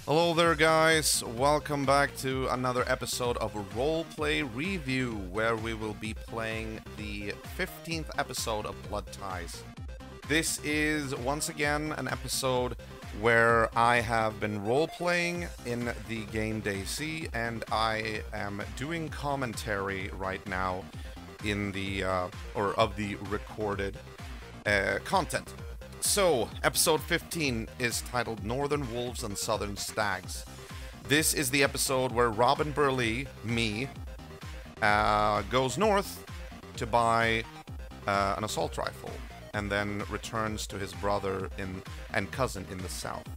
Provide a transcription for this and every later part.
Hello there guys, welcome back to another episode of Roleplay Review, where we will be playing the 15th episode of Blood Ties. This is once again an episode where I have been role-playing in the game DayZ, and I am doing commentary right now in the, of the recorded content. So, episode 15 is titled Northern Wolves and Southern Stags. This is the episode where Robin Burley, me, goes north to buy an assault rifle, and then returns to his brother and cousin in the south.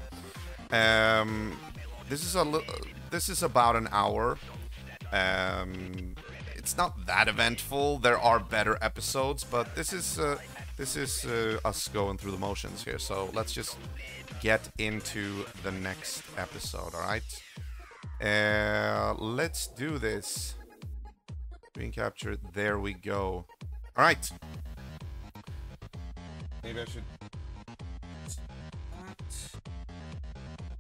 This is about an hour. It's not that eventful. There are better episodes, but this is us going through the motions here, so let's just get into the next episode, alright? Let's do this. Screen capture, there we go. Alright. Maybe I should...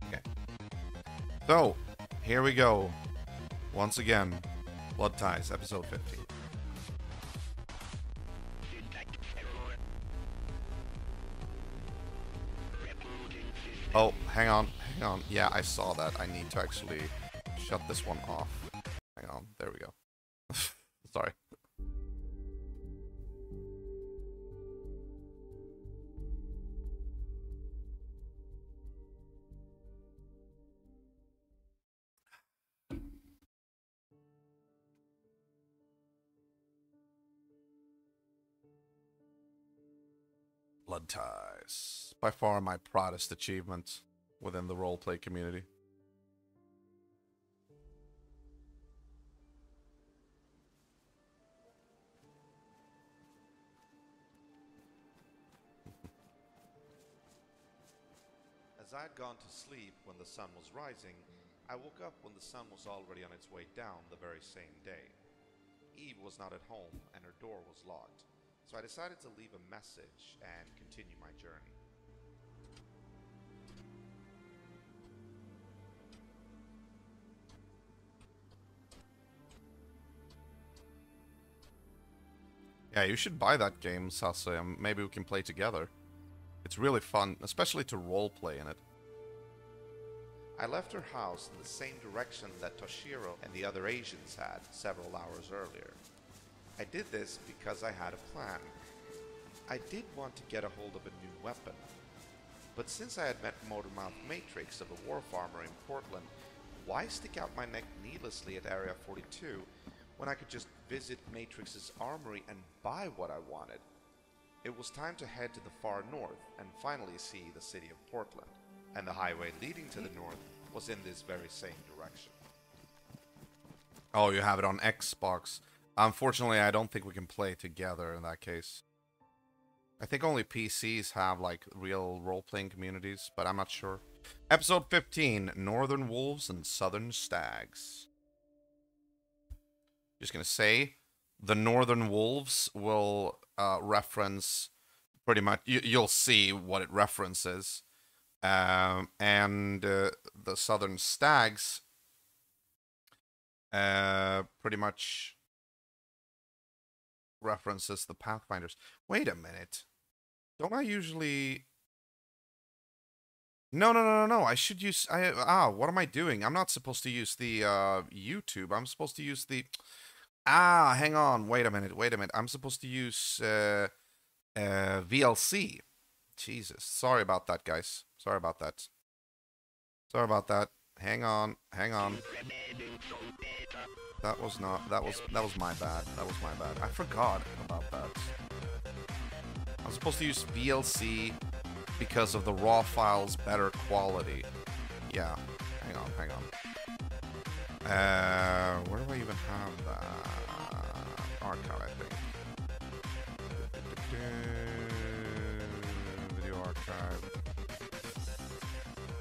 Okay. So, here we go. Once again, Blood Ties, episode 15. Oh, hang on. Yeah, I saw that. I need to actually shut this one off. Hang on, there we go. Sorry. Blood Ties. By far my proudest achievement within the roleplay community. As I had gone to sleep when the sun was rising, I woke up when the sun was already on its way down the very same day. Eve was not at home and her door was locked, so I decided to leave a message and continue my journey. Yeah, you should buy that game, Sase, and maybe we can play together. It's really fun, especially to roleplay in it. I left her house in the same direction that Toshiro and the other Asians had several hours earlier. I did this because I had a plan. I did want to get a hold of a new weapon, but since I had met Motormouth Matrix of the War Farmer in Portland, why stick out my neck needlessly at Area 42 when I could just visit Matrix's armory and buy what I wanted? It was time to head to the far north and finally see the city of Portland, and the highway leading to the north was in this very same direction. Oh, you have it on Xbox. Unfortunately, I don't think we can play together in that case. I think only PCs have, like, real role-playing communities, but I'm not sure. Episode 15, Northern Wolves and Southern Stags. Just gonna say, the Northern Wolves will reference pretty much... You'll see what it references. And the Southern Stags pretty much references the Pathfinders. Wait a minute. Don't I usually... No. I should use... what am I doing? I'm not supposed to use the YouTube. I'm supposed to use the... hang on. Wait a minute. I'm supposed to use VLC. Jesus. Sorry about that, guys. Sorry about that. Hang on. That was my bad. I forgot about that. I was supposed to use VLC because of the raw file's better quality. Yeah. Hang on. Where do I even have that? Archive, I think. Video archive.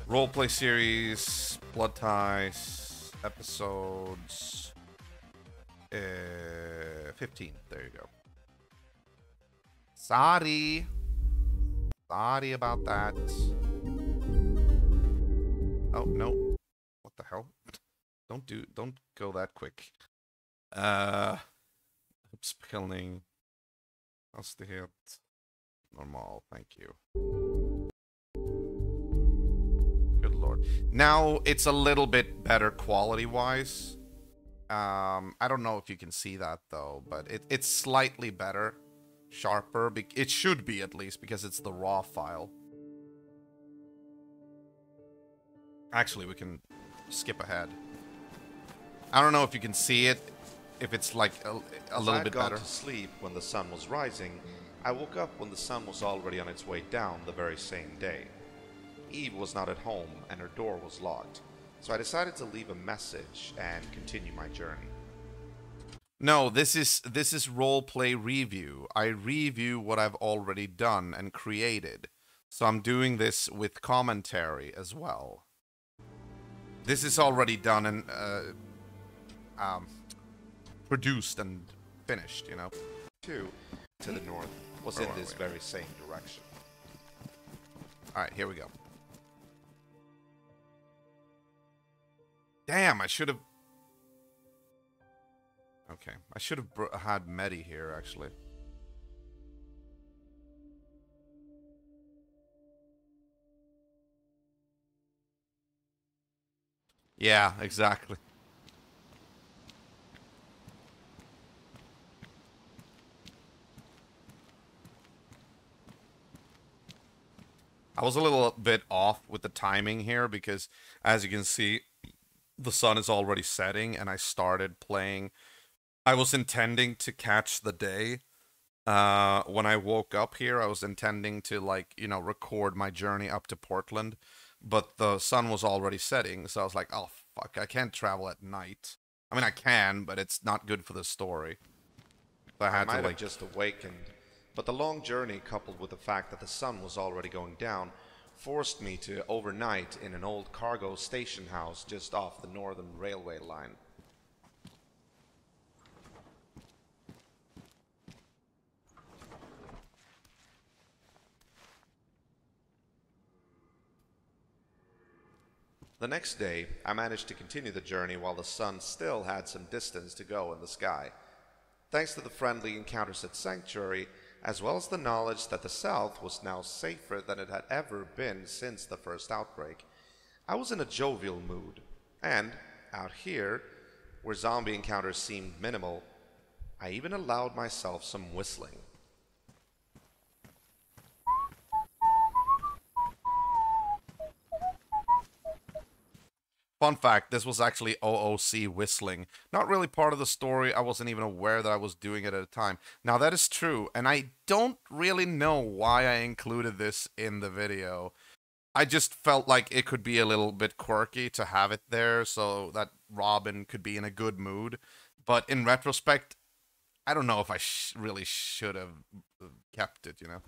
Roleplay series, Blood Ties, episodes 15. There you go. Sorry about that. Oh, no. Don't go that quick. Uppspelning. Hastighet. Normal, thank you. Good lord. Now it's a little bit better quality-wise. I don't know if you can see that though, but it's slightly better. Sharper. It should be at least, because it's the raw file. Actually, we can skip ahead. I don't know if you can see it, if it's like a little bit better. As I had gone to sleep when the sun was rising, I woke up when the sun was already on its way down the very same day. Eve was not at home and her door was locked, so I decided to leave a message and continue my journey. No, this is roleplay review. I review what I've already done and created. So I'm doing this with commentary as well. This is already done and produced and finished, you know. Two to the north was in this very same direction. Alright, here we go. Damn, I should have... Okay, I should have had Medi here, actually. Yeah, exactly. I was a little bit off with the timing here because, as you can see, the sun is already setting and I started playing. I was intending to catch the day. When I woke up here, I was intending to, like, you know, record my journey up to Portland, but the sun was already setting, so I was like, oh, fuck, I can't travel at night. I mean, I can, but it's not good for the story. So I might have just awakened, but the long journey, coupled with the fact that the sun was already going down, forced me to overnight in an old cargo station house just off the northern railway line. The next day, I managed to continue the journey while the sun still had some distance to go in the sky. Thanks to the friendly encounters at Sanctuary, as well as the knowledge that the South was now safer than it had ever been since the first outbreak, I was in a jovial mood, and, out here, where zombie encounters seemed minimal, I even allowed myself some whistling. Fun fact, this was actually OOC whistling. Not really part of the story. I wasn't even aware that I was doing it at a time. Now, that is true, and I don't really know why I included this in the video. I just felt like it could be a little bit quirky to have it there so that Robin could be in a good mood. But in retrospect, I don't know if I really should have kept it, you know?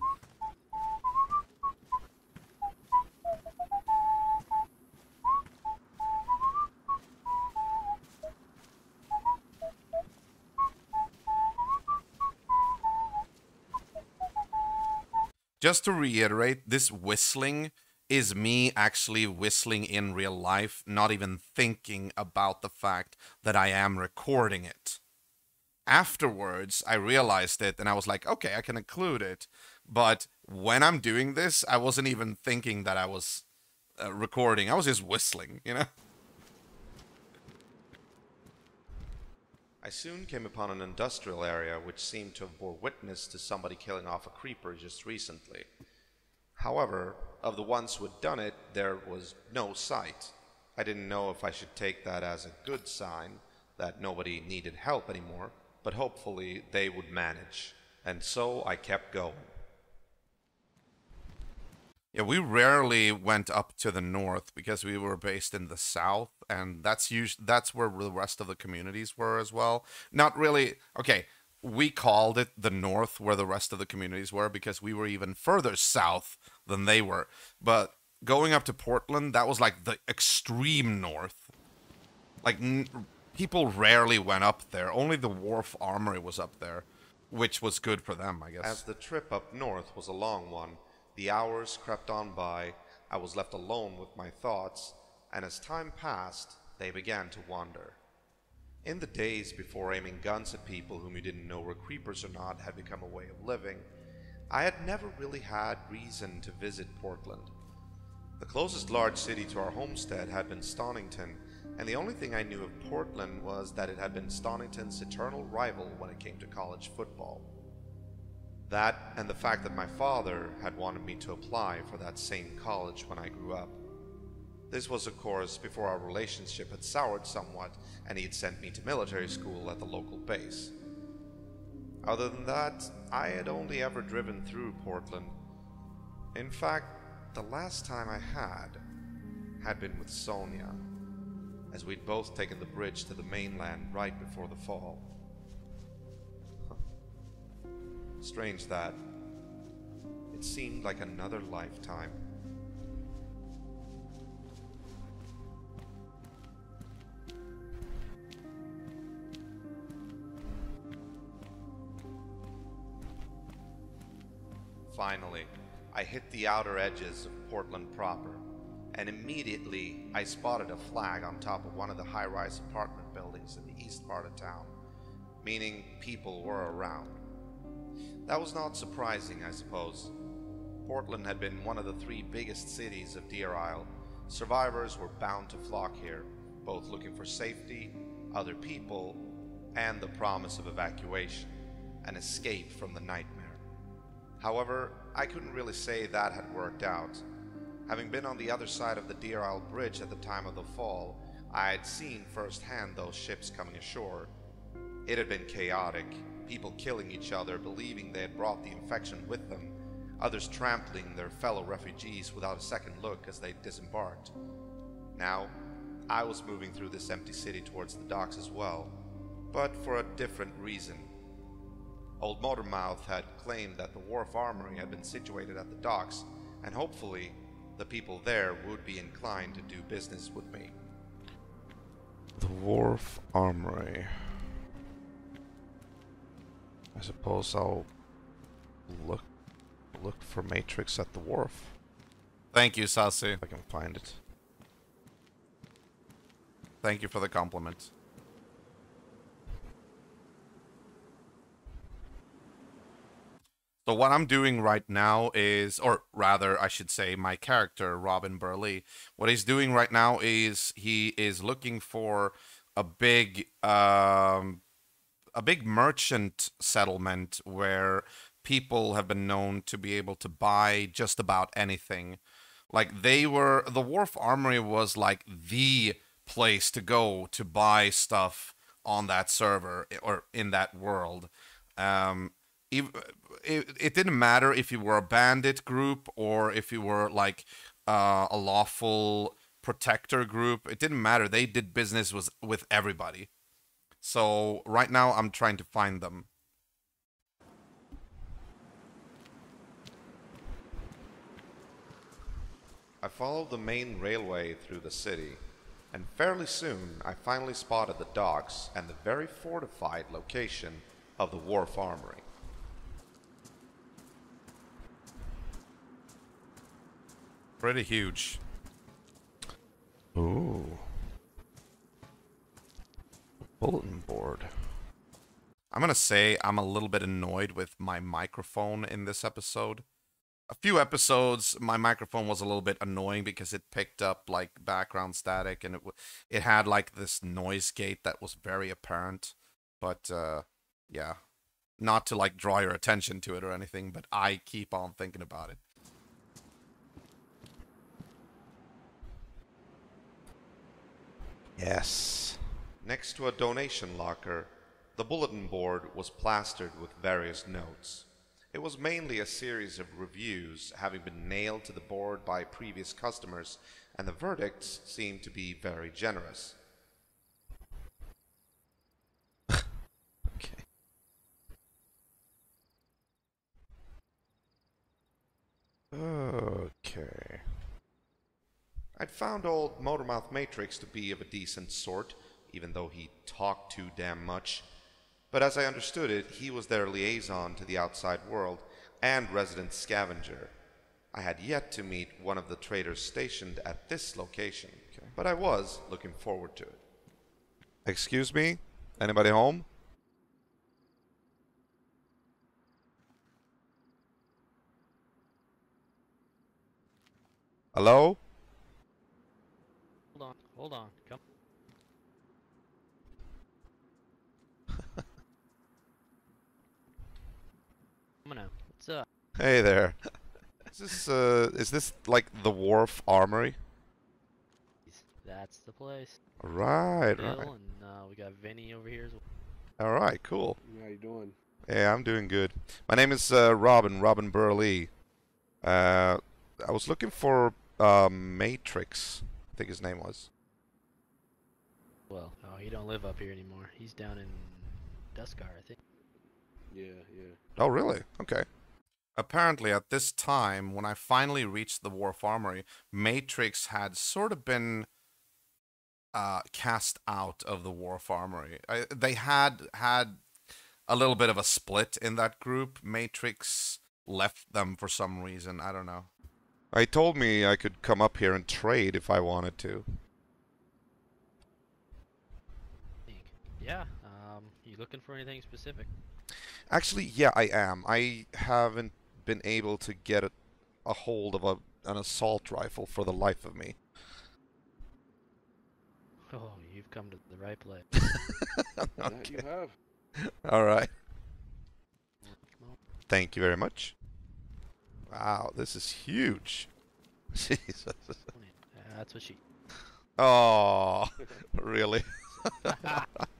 Just to reiterate, this whistling is me actually whistling in real life, not even thinking about the fact that I am recording it. Afterwards, I realized it and I was like, okay, I can include it. But when I'm doing this, I wasn't even thinking that I was recording. I was just whistling, you know? I soon came upon an industrial area which seemed to have bore witness to somebody killing off a creeper just recently. However, of the ones who had done it, there was no sight. I didn't know if I should take that as a good sign, that nobody needed help anymore, but hopefully they would manage. And so I kept going. Yeah, we rarely went up to the north because we were based in the south, and that's where the rest of the communities were as well. Not really. Okay, we called it the north where the rest of the communities were because we were even further south than they were. But going up to Portland, that was like the extreme north. Like people rarely went up there. Only the Wharf Armory was up there, which was good for them, I guess. As the trip up north was a long one, the hours crept on by, I was left alone with my thoughts, and as time passed, they began to wander. In the days before aiming guns at people whom you didn't know were creepers or not had become a way of living, I had never really had reason to visit Portland. The closest large city to our homestead had been Stonington, and the only thing I knew of Portland was that it had been Stonington's eternal rival when it came to college football. That, and the fact that my father had wanted me to apply for that same college when I grew up. This was, of course, before our relationship had soured somewhat, and he had sent me to military school at the local base. Other than that, I had only ever driven through Portland. In fact, the last time I had been with Sonia, as we'd both taken the bridge to the mainland right before the fall. Strange that. It seemed like another lifetime. Finally, I hit the outer edges of Portland proper, and immediately I spotted a flag on top of one of the high-rise apartment buildings in the east part of town, meaning people were around. That was not surprising, I suppose. Portland had been one of the 3 biggest cities of Deer Isle. Survivors were bound to flock here, both looking for safety, other people, and the promise of evacuation, an escape from the nightmare. However, I couldn't really say that had worked out. Having been on the other side of the Deer Isle Bridge at the time of the fall, I had seen firsthand those ships coming ashore. It had been chaotic, people killing each other, believing they had brought the infection with them, others trampling their fellow refugees without a second look as they disembarked. Now, I was moving through this empty city towards the docks as well, but for a different reason. Old Motormouth had claimed that the Wharf Armory had been situated at the docks, and hopefully the people there would be inclined to do business with me. The Wharf Armory. I suppose I'll look for Matrix at the wharf. Thank you, Sasi. If I can find it. Thank you for the compliment. So what I'm doing right now is, or rather, I should say, my character, Robin Burley, what he's doing right now is he is looking for a big merchant settlement where people have been known to be able to buy just about anything. Like the Wharf Armory was like the place to go to buy stuff on that server or in that world. It didn't matter if you were a bandit group or if you were like a lawful protector group. It didn't matter. They did business with everybody. So right now I'm trying to find them. I followed the main railway through the city, and fairly soon I finally spotted the docks and the very fortified location of the Wharf Armory. Pretty huge. Ooh. Bulletin board. I'm gonna say I'm a little bit annoyed with my microphone in this episode. A few episodes, my microphone was a little bit annoying because it picked up like background static and it had like this noise gate that was very apparent. But yeah, not to like draw your attention to it or anything, but I keep on thinking about it. Yes. Next to a donation locker, the bulletin board was plastered with various notes. It was mainly a series of reviews having been nailed to the board by previous customers, and the verdicts seemed to be very generous. Okay. Okay. I'd found old Motormouth Matrix to be of a decent sort, even though he talked too damn much. But as I understood it, he was their liaison to the outside world and resident scavenger. I had yet to meet one of the traders stationed at this location. Okay. but I was looking forward to it. Excuse me? Anybody home? Hello? Hold on. Come. Come on now. What's up? Hey there. Is this like the Wharf Armory? That's the place. Right, Bill right. and we got Vinny over here as well. Alright, cool. How you doing? Yeah, I'm doing good. My name is Robin Burley. I was looking for Matrix, I think his name was. Well, oh, he don't live up here anymore. He's down in Duskar, I think. Yeah. Oh, really? Okay. Apparently, at this time, when I finally reached the Wharf Armory, Matrix had sort of been cast out of the Wharf Armory. They had a little bit of a split in that group. Matrix left them for some reason. I don't know. He told me I could come up here and trade if I wanted to. Yeah. You looking for anything specific? Actually, yeah, I am. I haven't been able to get a hold of an assault rifle for the life of me. Oh, you've come to the right place. That you have. All right. Well, Thank you very much. Wow, this is huge. Jesus. that's what she. Oh, really?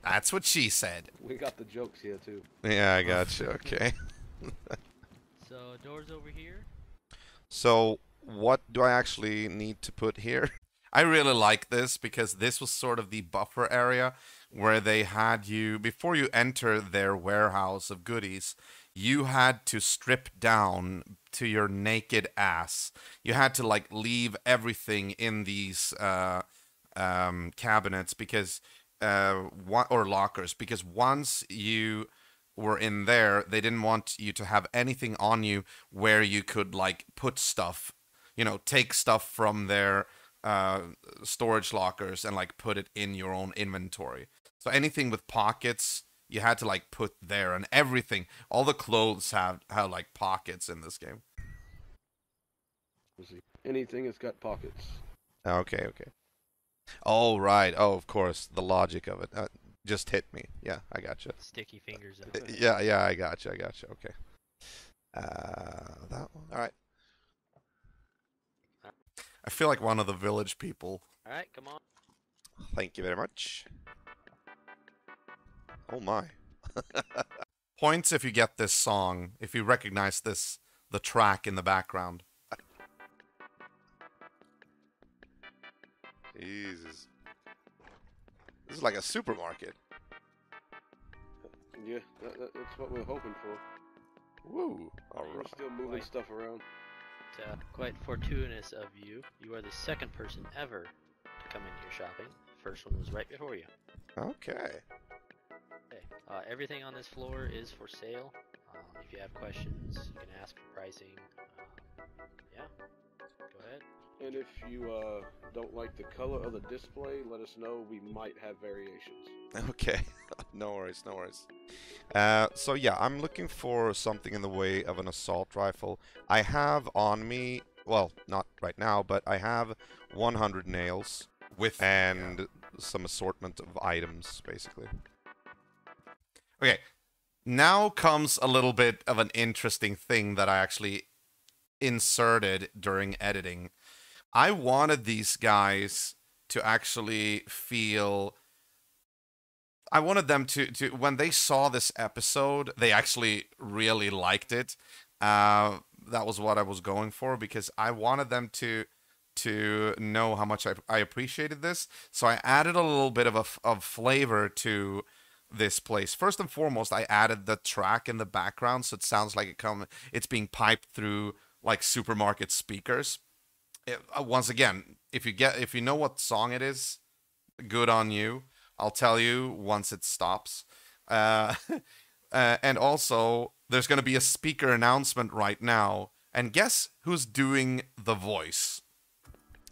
That's what she said. We got the jokes here too. Yeah, I got you. Okay. So doors over here. So, what do I actually need to put here? I really like this because this was sort of the buffer area where they had you, before you enter their warehouse of goodies, you had to strip down to your naked ass. You had to like leave everything in these cabinets because or lockers, because once you were in there, they didn't want you to have anything on you where you could like put stuff, you know, take stuff from their storage lockers and like put it in your own inventory. So anything with pockets, you had to like put there, and everything, all the clothes have like pockets in this game. Let's see. Anything that's got pockets. Okay, okay. Oh, right. Oh, of course. The logic of it. Just hit me. Yeah, I gotcha. Sticky fingers out. Yeah, I gotcha. Okay. That one. All right. I feel like one of the village people. All right, come on. Thank you very much. Oh my. Points if you get this song, if you recognize this, the track in the background. Jesus. This is like a supermarket. Yeah, that's what we're hoping for. Woo. All We're right. still moving stuff around. Quite fortuitous of you. You are the second person ever to come in here shopping. First one was right before you. Okay. Okay. Everything on this floor is for sale. If you have questions, you can ask for pricing. Yeah. Go ahead. And if you don't like the color of the display, let us know. We might have variations. Okay. No worries. So yeah, I'm looking for something in the way of an assault rifle. I have on me, well, not right now, but I have 100 nails With and some assortment of items, basically. Okay, now comes a little bit of an interesting thing that I actually inserted during editing. I wanted these guys to actually feel... I wanted them to when they saw this episode, they actually really liked it. That was what I was going for, because I wanted them to know how much I appreciated this. So I added a little bit of flavor to this place. First and foremost, I added the track in the background, so it sounds like it's being piped through like supermarket speakers. Once again, if you know what song it is, good on you. I'll tell you once it stops. And also, there's going to be a speaker announcement right now. And guess who's doing the voice?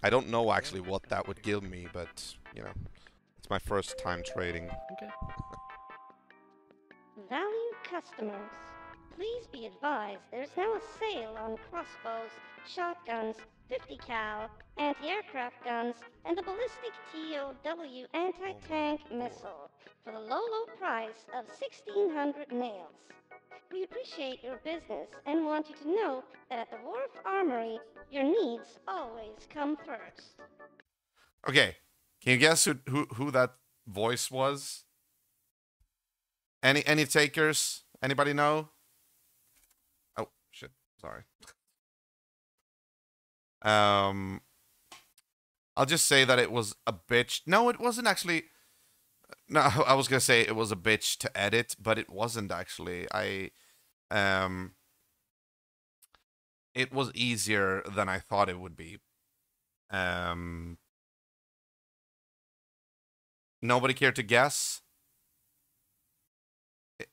I don't know actually what that would give me, but, you know, it's my first time trading. Okay. Valued customers, please be advised there's now a sale on crossbows, shotguns, 50 cal, anti-aircraft guns, and the ballistic TOW anti-tank missile for the low price of 1,600 nails. We appreciate your business and want you to know that at the Wharf Armory, your needs always come first. Okay, can you guess who that voice was? Any takers? Anybody know? Oh shit! Sorry. I'll just say that it was a bitch. No, it wasn't actually. No, I was gonna say it was a bitch to edit, but it wasn't actually. It was easier than I thought it would be. Nobody care to guess?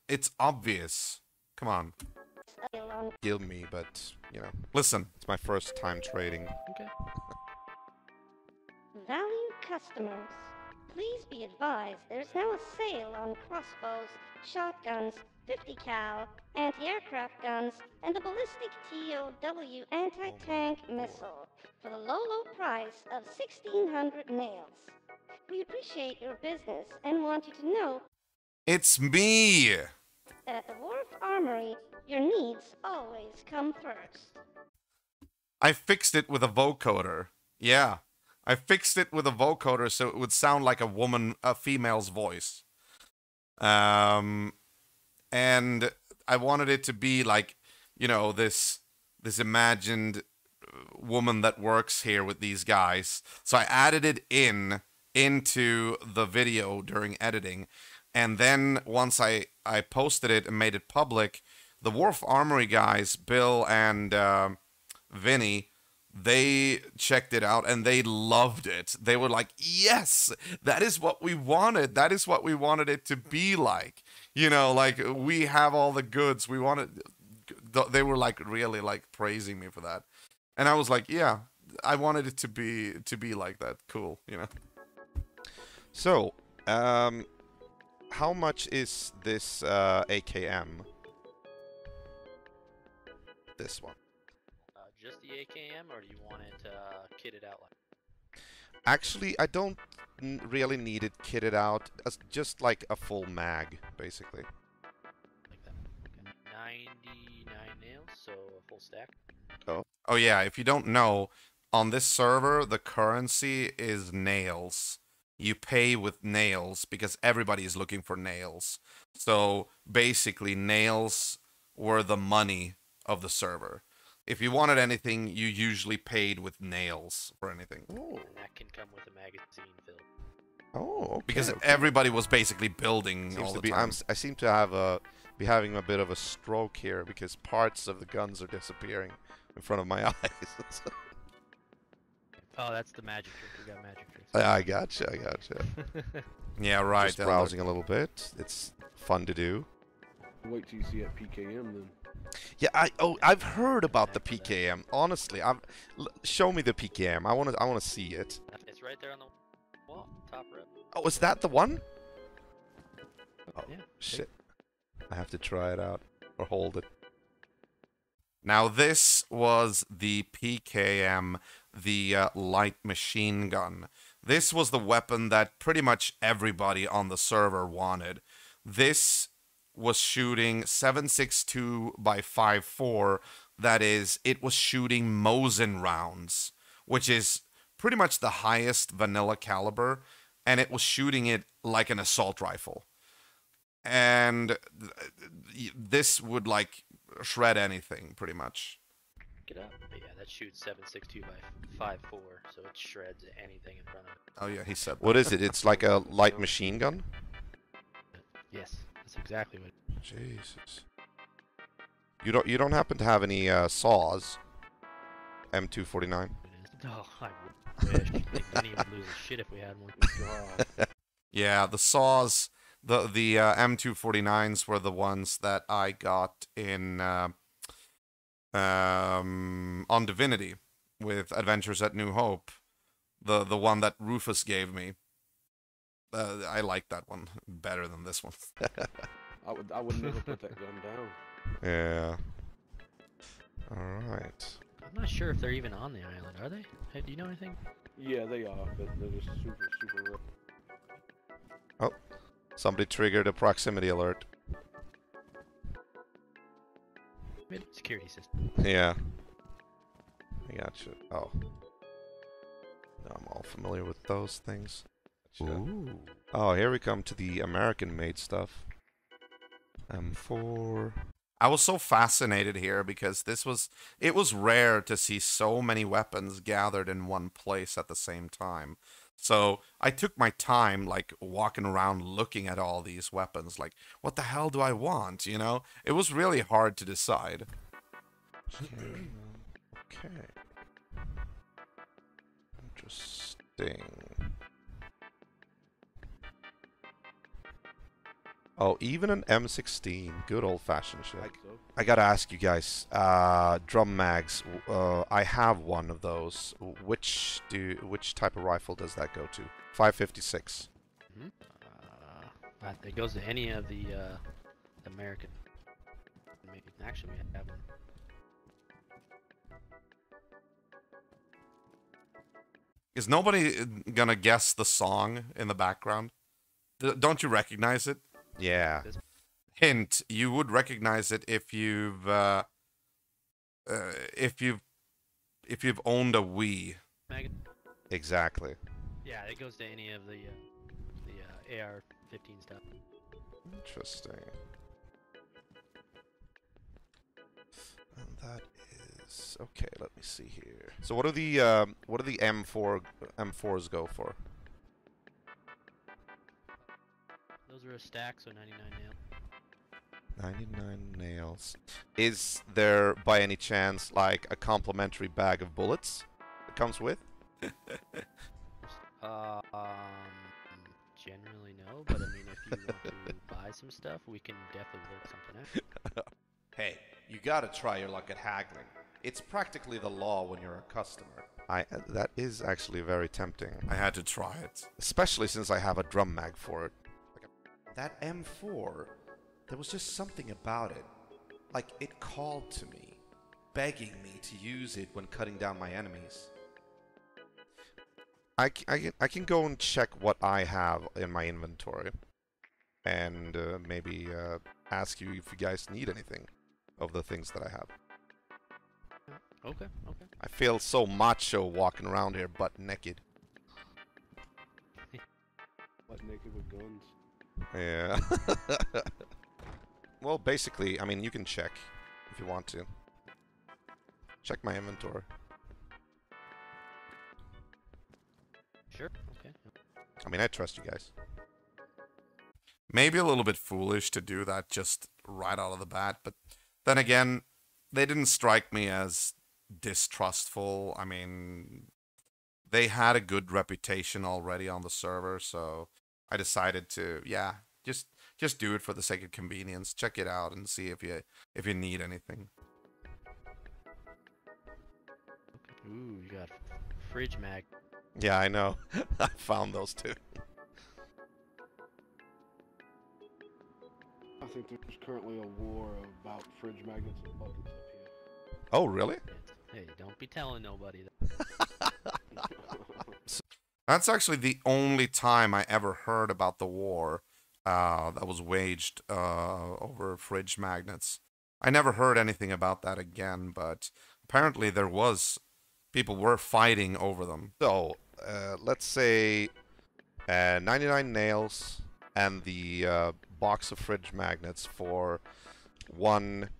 It's obvious. Come on. Kill me, but, you know, Listen. it's my first time trading. Okay. Valued customers, please be advised there's now a sale on crossbows, shotguns, 50 cal, anti-aircraft guns, and the ballistic TOW anti-tank missile for the low price of 1,600 nails. We appreciate your business and want you to know It's me! that at the Wharf Armory, your needs always come first. I fixed it with a vocoder. Yeah. I fixed it with a vocoder so it would sound like a female's voice. And I wanted it to be like, you know, this imagined woman that works here with these guys. So I added it into the video during editing. And then once I posted it and made it public, the Wharf Armory guys, Bill and Vinny, they checked it out and they loved it. They were like, yes, that is what we wanted. That is what we wanted it to be like. You know, like, we have all the goods. We wanted... They were like really like praising me for that. And I was like, yeah, I wanted it to be like that. Cool, you know. So, how much is this AKM? This one. Just the AKM, or do you want it kitted out like? Actually, I don't really need it kitted out. As just like a full mag, basically. Like that. Okay. 99 nails, so a full stack. Oh yeah, if you don't know, on this server, the currency is nails. You pay with nails because everybody is looking for nails. So basically, nails were the money of the server. If you wanted anything, you usually paid with nails for anything. Oh, And that can come with a magazine fill. oh, okay. Because okay. everybody was basically building Seems all to the be. time. I seem to have be having a bit of a stroke here because parts of the guns are disappearing in front of my eyes. Oh, that's the magic trick. We got magic tricks. I gotcha. Yeah, right. Just browsing a little bit. It's fun to do. Wait till you see that PKM then. Yeah, I've heard about the PKM. Honestly, show me the PKM. I wanna see it. It's right there on the wall, top rep. Oh, is that the one? Oh, Yeah. shit. I have to try it out or hold it. Now this was the PKM, the light machine gun. This was the weapon that pretty much everybody on the server wanted. This was shooting 7.62 by 5.4. That is, it was shooting Mosin rounds, which is pretty much the highest vanilla caliber, and it was shooting it like an assault rifle. And this would like shred anything, pretty much. Get up. But yeah, that shoots 7.62 by 5.4, so it shreds anything in front of it. Oh yeah, he said that. What is it? It's like a light machine gun? Yes, that's exactly what. Jesus. You don't happen to have any saws? M249? It is. Oh, I wish. I think Vinny would lose his shit if we had one. Yeah, the saws, the M249s were the ones that I got in on Divinity with Adventures at New Hope. The one that Rufus gave me. I like that one better than this one. I would never put that gun down. Yeah. Alright. I'm not sure if they're even on the island, are they? Hey, do you know anything? Yeah, they are, but they're just super, super rare. Oh, somebody triggered a proximity alert. Maybe security system. Yeah. I got you. Oh. Now I'm all familiar with those things. Gotcha. Ooh. Oh, here we come to the American-made stuff. M4. I was so fascinated here because it was rare to see so many weapons gathered in one place at the same time. So I took my time, like, walking around looking at all these weapons, like, what the hell do I want, you know? It was really hard to decide. Okay. Interesting. Oh, even an M16. Good old-fashioned shit. I gotta ask you guys, drum mags. I have one of those. Which type of rifle does that go to? 556. It goes to any of the American. Maybe actually we have them. Is nobody gonna guess the song in the background? Don't you recognize it? Yeah. Hint: you would recognize it if you've owned a Wii. Exactly. Yeah, it goes to any of the AR-15 stuff. Interesting. And that is okay. Let me see here. So what do the M4s go for? Those are a stack, so 99 nail. 99 nails. Is there, by any chance, like a complimentary bag of bullets that comes with? Generally no, but I mean, if you want to buy some stuff, we can definitely work something out. Hey, you gotta try your luck at haggling. It's practically the law when you're a customer. That is actually very tempting. I had to try it. Especially since I have a drum mag for it. That M4, there was just something about it. Like, it called to me, begging me to use it when cutting down my enemies. I can go and check what I have in my inventory. And maybe ask you if you guys need anything of the things that I have. Okay. I feel so macho walking around here butt naked. Butt naked with guns. Yeah. Well, basically, I mean, you can check if you want to. Check my inventory. Sure. Okay. I mean, I trust you guys. Maybe a little bit foolish to do that just right out of the bat, but then again, they didn't strike me as distrustful. I mean, they had a good reputation already on the server, so I decided to, yeah, just do it for the sake of convenience. Check it out and see if you need anything. Ooh, you got fridge mag. Yeah, I know. I found those too. I think there's currently a war about fridge magnets and buckets up here. Oh, really? Hey, don't be telling nobody that. That's actually the only time I ever heard about the war that was waged over fridge magnets. I never heard anything about that again, but apparently people were fighting over them. So, let's say 99 nails and the box of fridge magnets for one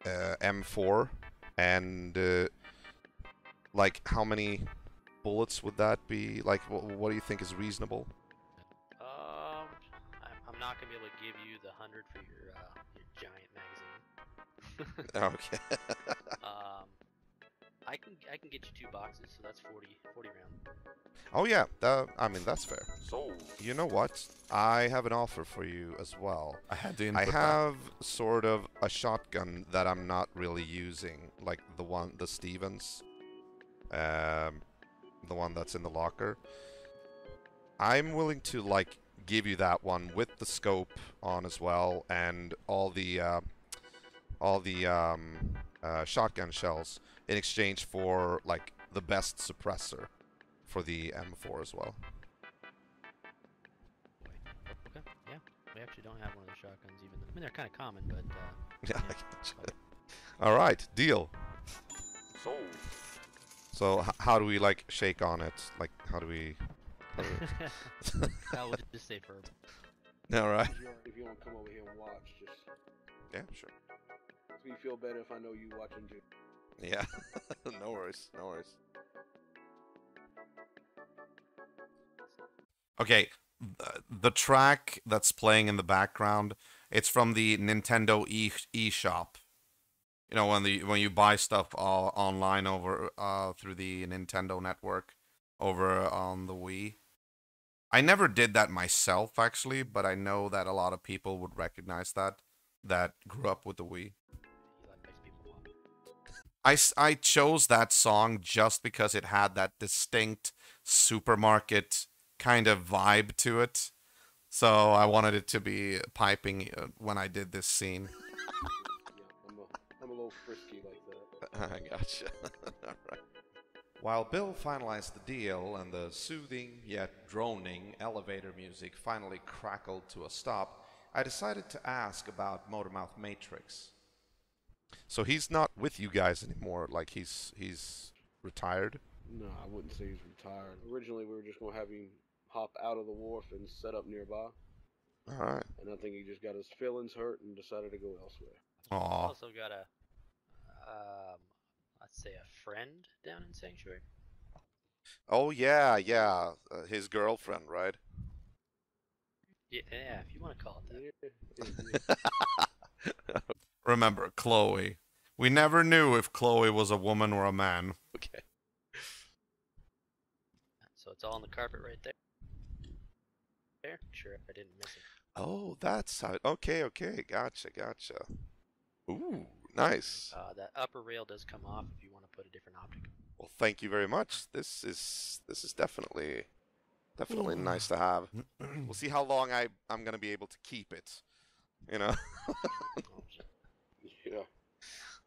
M4, and like how many bullets would that be? Like, what do you think is reasonable? I'm not gonna be able to give you the 100 for your giant magazine. Okay. I can get you 2 boxes, so that's 40 rounds. Oh yeah, I mean that's fair. So you know what? I have an offer for you as well. I I have sort of a shotgun that I'm not really using, like the Stevens. the one that's in the locker. I'm willing to like give you that one with the scope on as well, and all the shotgun shells in exchange for like the best suppressor for the M4 as well. Okay, yeah. We actually don't have one of the shotguns even. I mean, they're kind of common, but Yeah, I gotcha. All right, deal. Sold. So how do we like shake on it? Like how do we? I would just say verbal. All right. If you want to come over here and watch, just Yeah, sure. makes me feel better if I know you watching too. Yeah. No worries. No worries. Okay, the track that's playing in the background, it's from the Nintendo eShop. You know, when you buy stuff online over through the Nintendo network over on the Wii. I never did that myself actually, but I know that a lot of people would recognize that grew up with the Wii. I chose that song just because it had that distinct supermarket kind of vibe to it. So I wanted it to be piping when I did this scene. Yeah, I'm a little frisky like that. I gotcha. All right. While Bill finalized the deal and the soothing yet droning elevator music finally crackled to a stop, I decided to ask about Motormouth Matrix. So he's not with you guys anymore, like he's retired? No, I wouldn't say he's retired. Originally, we were just gonna have him hop out of the wharf and set up nearby, Alright. and I think he just got his feelings hurt and decided to go elsewhere. Aw. Also got a, let's say a friend down in Sanctuary. Oh yeah, yeah. His girlfriend, right? Yeah, if you want to call it that. Yeah. Remember, Chloe. We never knew if Chloe was a woman or a man. Okay. So it's all on the carpet right there. There, sure I didn't miss it. Oh, that's how. Okay, okay. Gotcha, gotcha. Ooh, nice. That upper rail does come off if you want to put a different optic. Well, thank you very much. This is definitely nice to have. We'll see how long I'm gonna be able to keep it. You know. Yeah.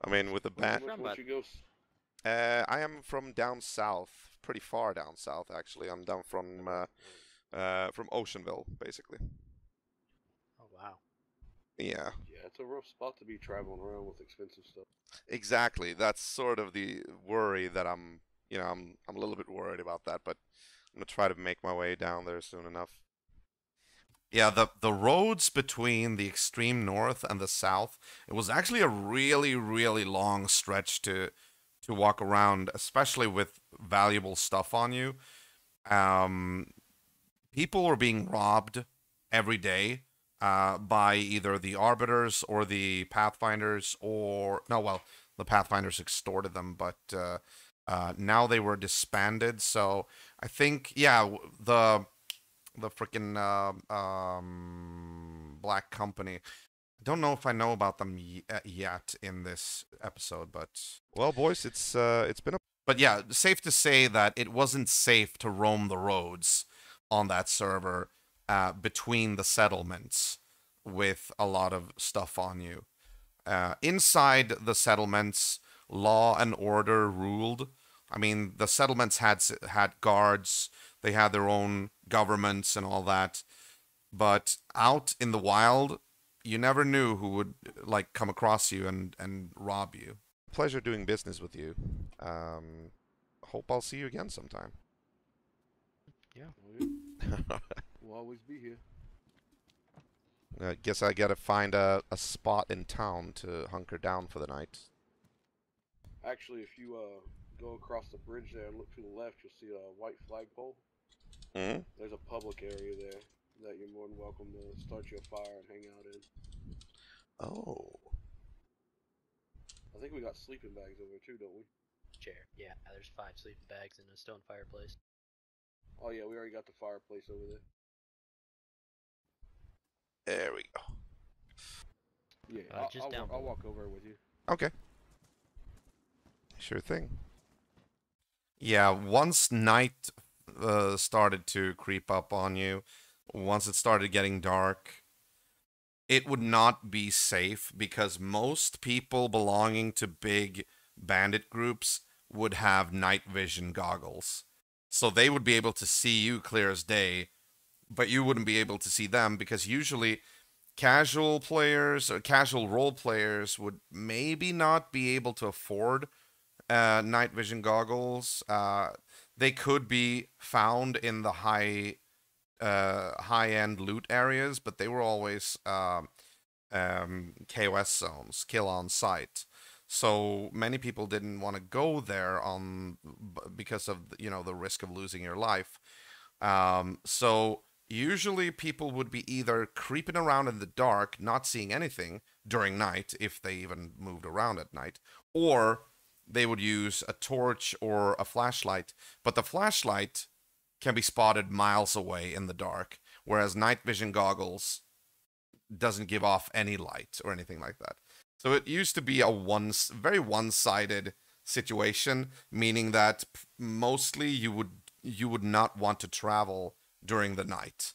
I mean, with the band. Once you go, I am from down south, pretty far down south actually. I'm down from Oceanville, basically. Oh wow. Yeah. yeah, it's a rough spot to be traveling around with expensive stuff. Exactly. That's sort of the worry that I'm a little bit worried about that, but I'm gonna try to make my way down there soon enough. Yeah, the roads between the extreme north and the south, it was actually a really, really long stretch to walk around, especially with valuable stuff on you. People were being robbed every day by either the Arbiters or the Pathfinders, or no, well, the Pathfinders extorted them, but now they were disbanded. So I think, yeah, the freaking Black Company. I don't know if I know about them yet in this episode, but well, boys, it's been a. But yeah, safe to say that it wasn't safe to roam the roads on that server between the settlements with a lot of stuff on you. Inside the settlements, law and order ruled. I mean, the settlements had guards. They had their own governments and all that. But out in the wild, you never knew who would like come across you and rob you. Pleasure doing business with you. Hope I'll see you again sometime. Yeah. We'll always be here. I guess I gotta find a spot in town to hunker down for the night. Actually, if you go across the bridge there and look to the left, you'll see a white flagpole. Mm-hmm. There's a public area there that you're more than welcome to start your fire and hang out in. Oh. I think we got sleeping bags over too, don't we? Chair. Yeah, there's 5 sleeping bags and a stone fireplace. Oh yeah, we already got the fireplace over there. There we go. Yeah, just down I'll below. walk over with you. Okay. Sure thing. Yeah, once night started to creep up on you, once it started getting dark, it would not be safe because most people belonging to big bandit groups would have night vision goggles. So they would be able to see you clear as day, but you wouldn't be able to see them because usually casual players or casual role players would maybe not be able to afford night vision goggles. They could be found in the high end loot areas, but they were always KOS zones, kill on sight. So many people didn't want to go there because of the risk of losing your life. So usually people would be either creeping around in the dark, not seeing anything during night, if they even moved around at night, or they would use a torch or a flashlight. But the flashlight can be spotted miles away in the dark, whereas night vision goggles doesn't give off any light or anything like that. So it used to be a very one-sided situation, meaning that mostly you would not want to travel during the night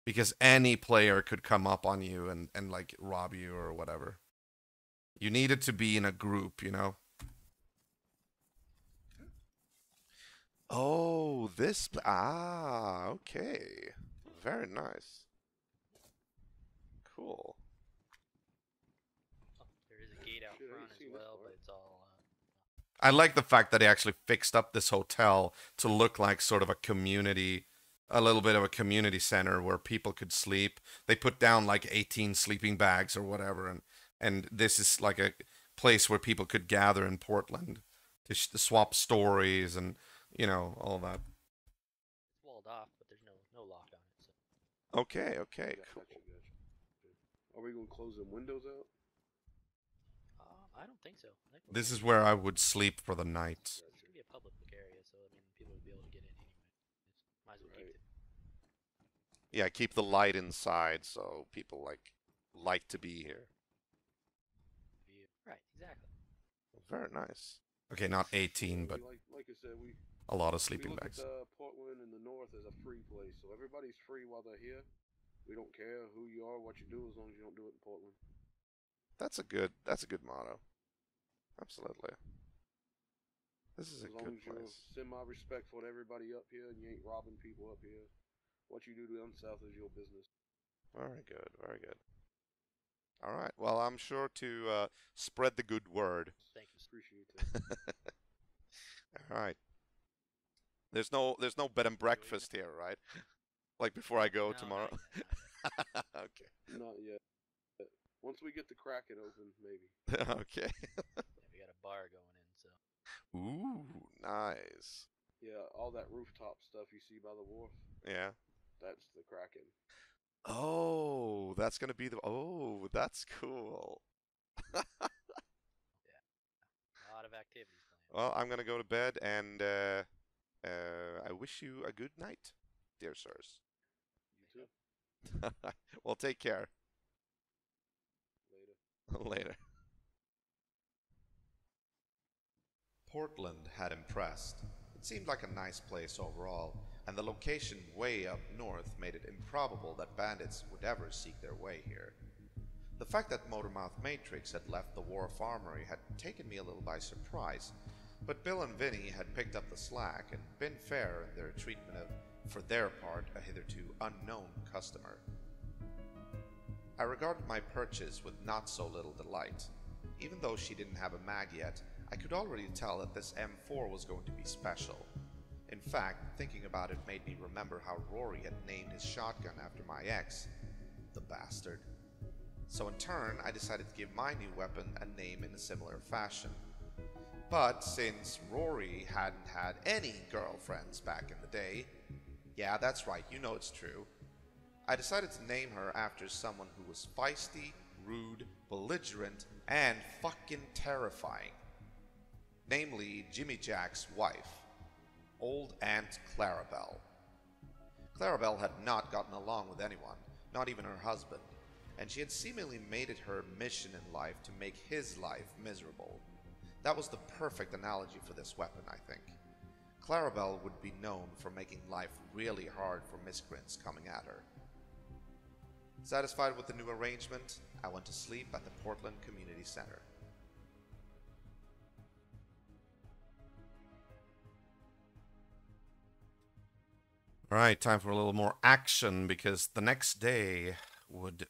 because any player could come up on you and like rob you or whatever. You needed to be in a group. Oh, okay. Very nice. Cool. Oh, there is a gate out Shit, I ain't front as seen this well, part. but it's all. I like the fact that they actually fixed up this hotel to look like sort of a little bit of a community center where people could sleep. They put down like 18 sleeping bags or whatever, and this is like a place where people could gather in Portland to swap stories and all that. It's walled off, but there's no lock on it. So Okay, okay, cool. Gotcha. Are we gonna close the windows out? I don't think so. I think we're This good. is where I would sleep for the night. It's gonna be a public area, so I mean people would be able to get in anyway. Might as well keep Right. it. Yeah, keep the light inside so people like to be here. View. Right, exactly. Very nice. Okay, not Yeah, 18, but like I said, a lot of we sleeping look bags. at Portland in the north as a free place, so everybody's free while they're here. We don't care who you are, what you do, as long as you don't do it in Portland. That's a good motto. Absolutely. This is a As long good as you're place. semi-respectful to everybody up here and you ain't robbing people up here, what you do down south is your business. Very good, very good. All right. Well, I'm sure to spread the good word. Thank you. Appreciate that. All right. There's no bed and breakfast here, right? Like before I go No, tomorrow. not yet. Not yet. Okay. Not yet. Once we get the Kraken open, maybe. Okay. Yeah, we got a bar going in, so Ooh, nice. Yeah, all that rooftop stuff you see by the wharf, Yeah. that's the Kraken. Oh, that's gonna be the. Oh, that's cool. yeah, a lot of activities planned. Well, I'm gonna go to bed, and I wish you a good night, dear sirs. You too. Well, take care. Later. Later. Portland had impressed. It seemed like a nice place overall, and the location way up north made it improbable that bandits would ever seek their way here. The fact that Motormouth Matrix had left the Wharf Armory had taken me a little by surprise, but Bill and Vinny had picked up the slack and been fair in their treatment of, for their part, a hitherto unknown customer. I regarded my purchase with not so little delight. Even though she didn't have a mag yet, I could already tell that this M4 was going to be special. In fact, thinking about it made me remember how Rory had named his shotgun after my ex. The bastard. So in turn, I decided to give my new weapon a name in a similar fashion. But since Rory hadn't had any girlfriends back in the day, yeah, that's right, you know it's true, I decided to name her after someone who was feisty, rude, belligerent, and fucking terrifying. Namely, Jimmy Jack's wife, old Aunt Clarabelle. Clarabelle had not gotten along with anyone, not even her husband, and she had seemingly made it her mission in life to make his life miserable. That was the perfect analogy for this weapon, I think. Clarabelle would be known for making life really hard for miscreants coming at her. Satisfied with the new arrangement, I went to sleep at the Portland Community Center. Alright, time for a little more action, because the next day would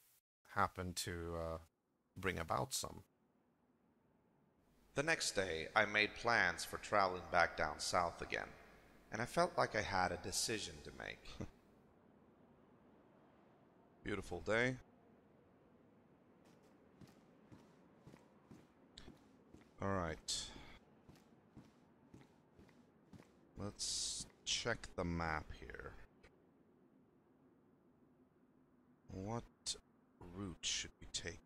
happen to bring about some. The next day, I made plans for traveling back down south again, and I felt like I had a decision to make. Beautiful day. Alright. Let's check the map here. What route should we take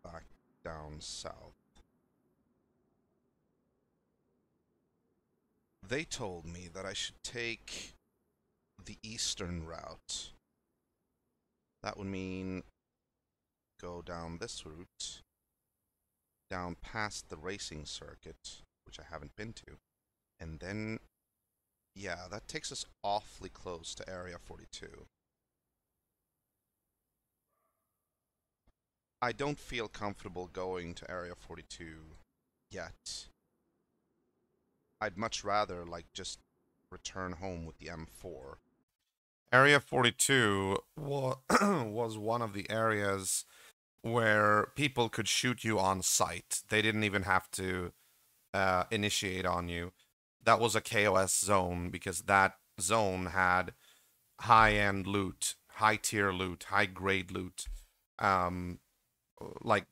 back down south? They told me that I should take the eastern route. That would mean go down this route, down past the racing circuit, which I haven't been to, and then, yeah, that takes us awfully close to Area 42. I don't feel comfortable going to Area 42 yet. I'd much rather, like, just return home with the M4. Area 42 was one of the areas where people could shoot you on sight. They didn't even have to initiate on you. That was a KOS zone, because that zone had high-end loot, high-tier loot, high-grade loot, like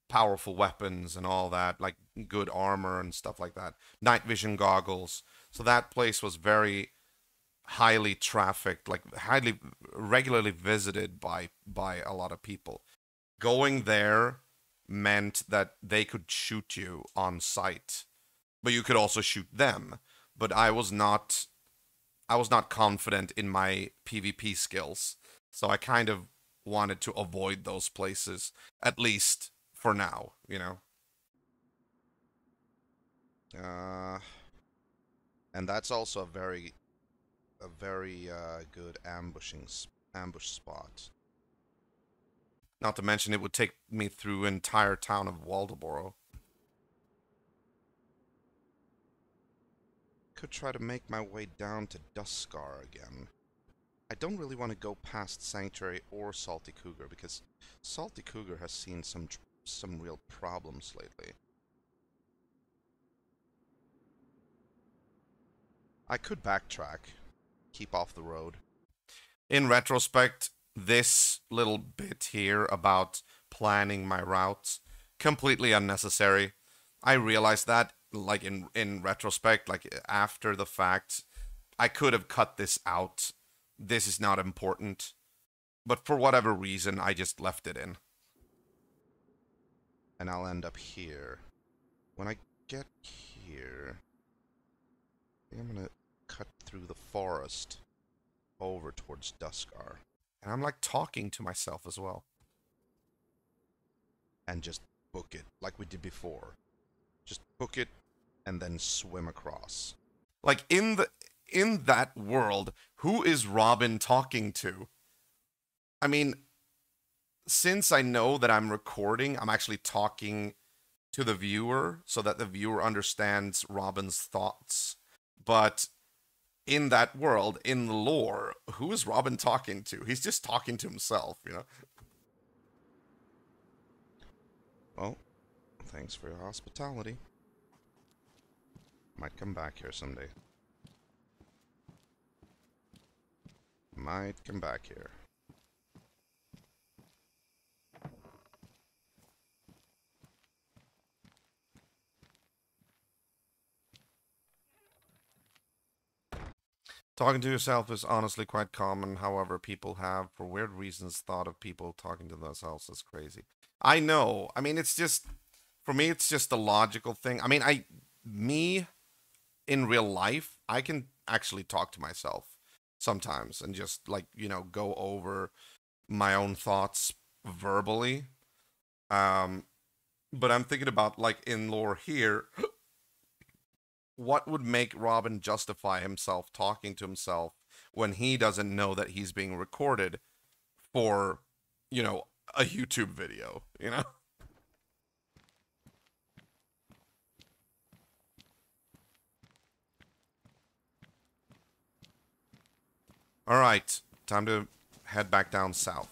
powerful weapons and all that, like good armor and stuff like that, night vision goggles. So that place was very highly trafficked, like highly regularly visited by a lot of people. Going there meant that they could shoot you on sight, but you could also shoot them. But I was not confident in my PvP skills, so I kind of wanted to avoid those places, at least for now, you know. And that's also a very good ambush spot. Not to mention, it would take me through entire town of Waldoboro. Could try to make my way down to Duskar again. I don't really want to go past Sanctuary or Salty Cougar, because Salty Cougar has seen some real problems lately. I could backtrack, keep off the road. In retrospect, this little bit here about planning my routes, completely unnecessary. I realized that, like, in retrospect, like, after the fact, I could have cut this out. This is not important. But for whatever reason, I just left it in. And I'll end up here. When I get here, I think I'm gonna cut through the forest over towards Duskar. And I'm like talking to myself as well. And just book it like we did before. Just book it and then swim across. Like, in that world, who is Robin talking to? I mean, since I know that I'm recording, I'm actually talking to the viewer so that the viewer understands Robin's thoughts. But in that world, in the lore, who is Robin talking to? He's just talking to himself, you know? Well, thanks for your hospitality. Might come back here someday. Might come back here. Talking to yourself is honestly quite common. However, people have, for weird reasons, thought of people talking to themselves as crazy. I know. I mean, it's just, for me, it's just a logical thing. I mean, me, in real life, I can actually talk to myself sometimes and just, like, you know, go over my own thoughts verbally. But I'm thinking about, like, in lore here, what would make Robin justify himself talking to himself when he doesn't know that he's being recorded for, you know, a YouTube video, you know? Alright, time to head back down south.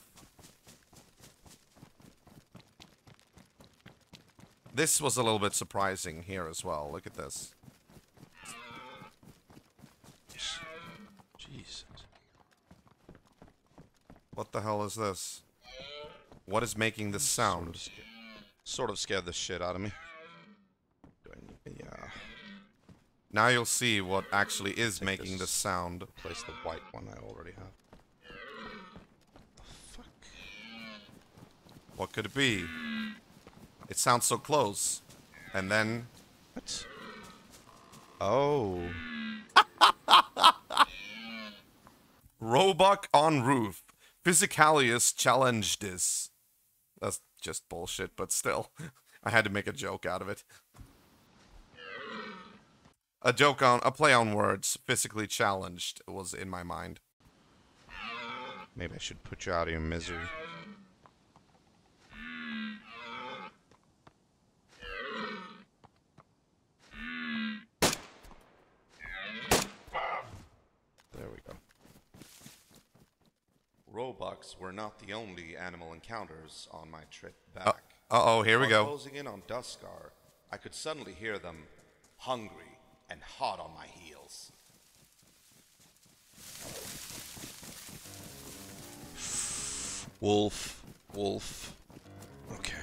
This was a little bit surprising here as well. Look at this. Jesus. What the hell is this? What is making this sound? Sort of scared the shit out of me. Yeah. Now you'll see what actually is Take making this sound. Replace the white one I already have. The fuck? What could it be? It sounds so close. And then... What? Oh. Roebuck on roof. Physicalius challenged this. That's just bullshit, but still. I had to make a joke out of it. A play on words. Physically challenged was in my mind. Maybe I should put you out of your misery. There we go. Roebucks Were not the only animal encounters on my trip back. Uh-oh, here we While go. closing in on Duskar, I could suddenly hear them, hungry and hot on my heels. Wolf. Wolf. Okay.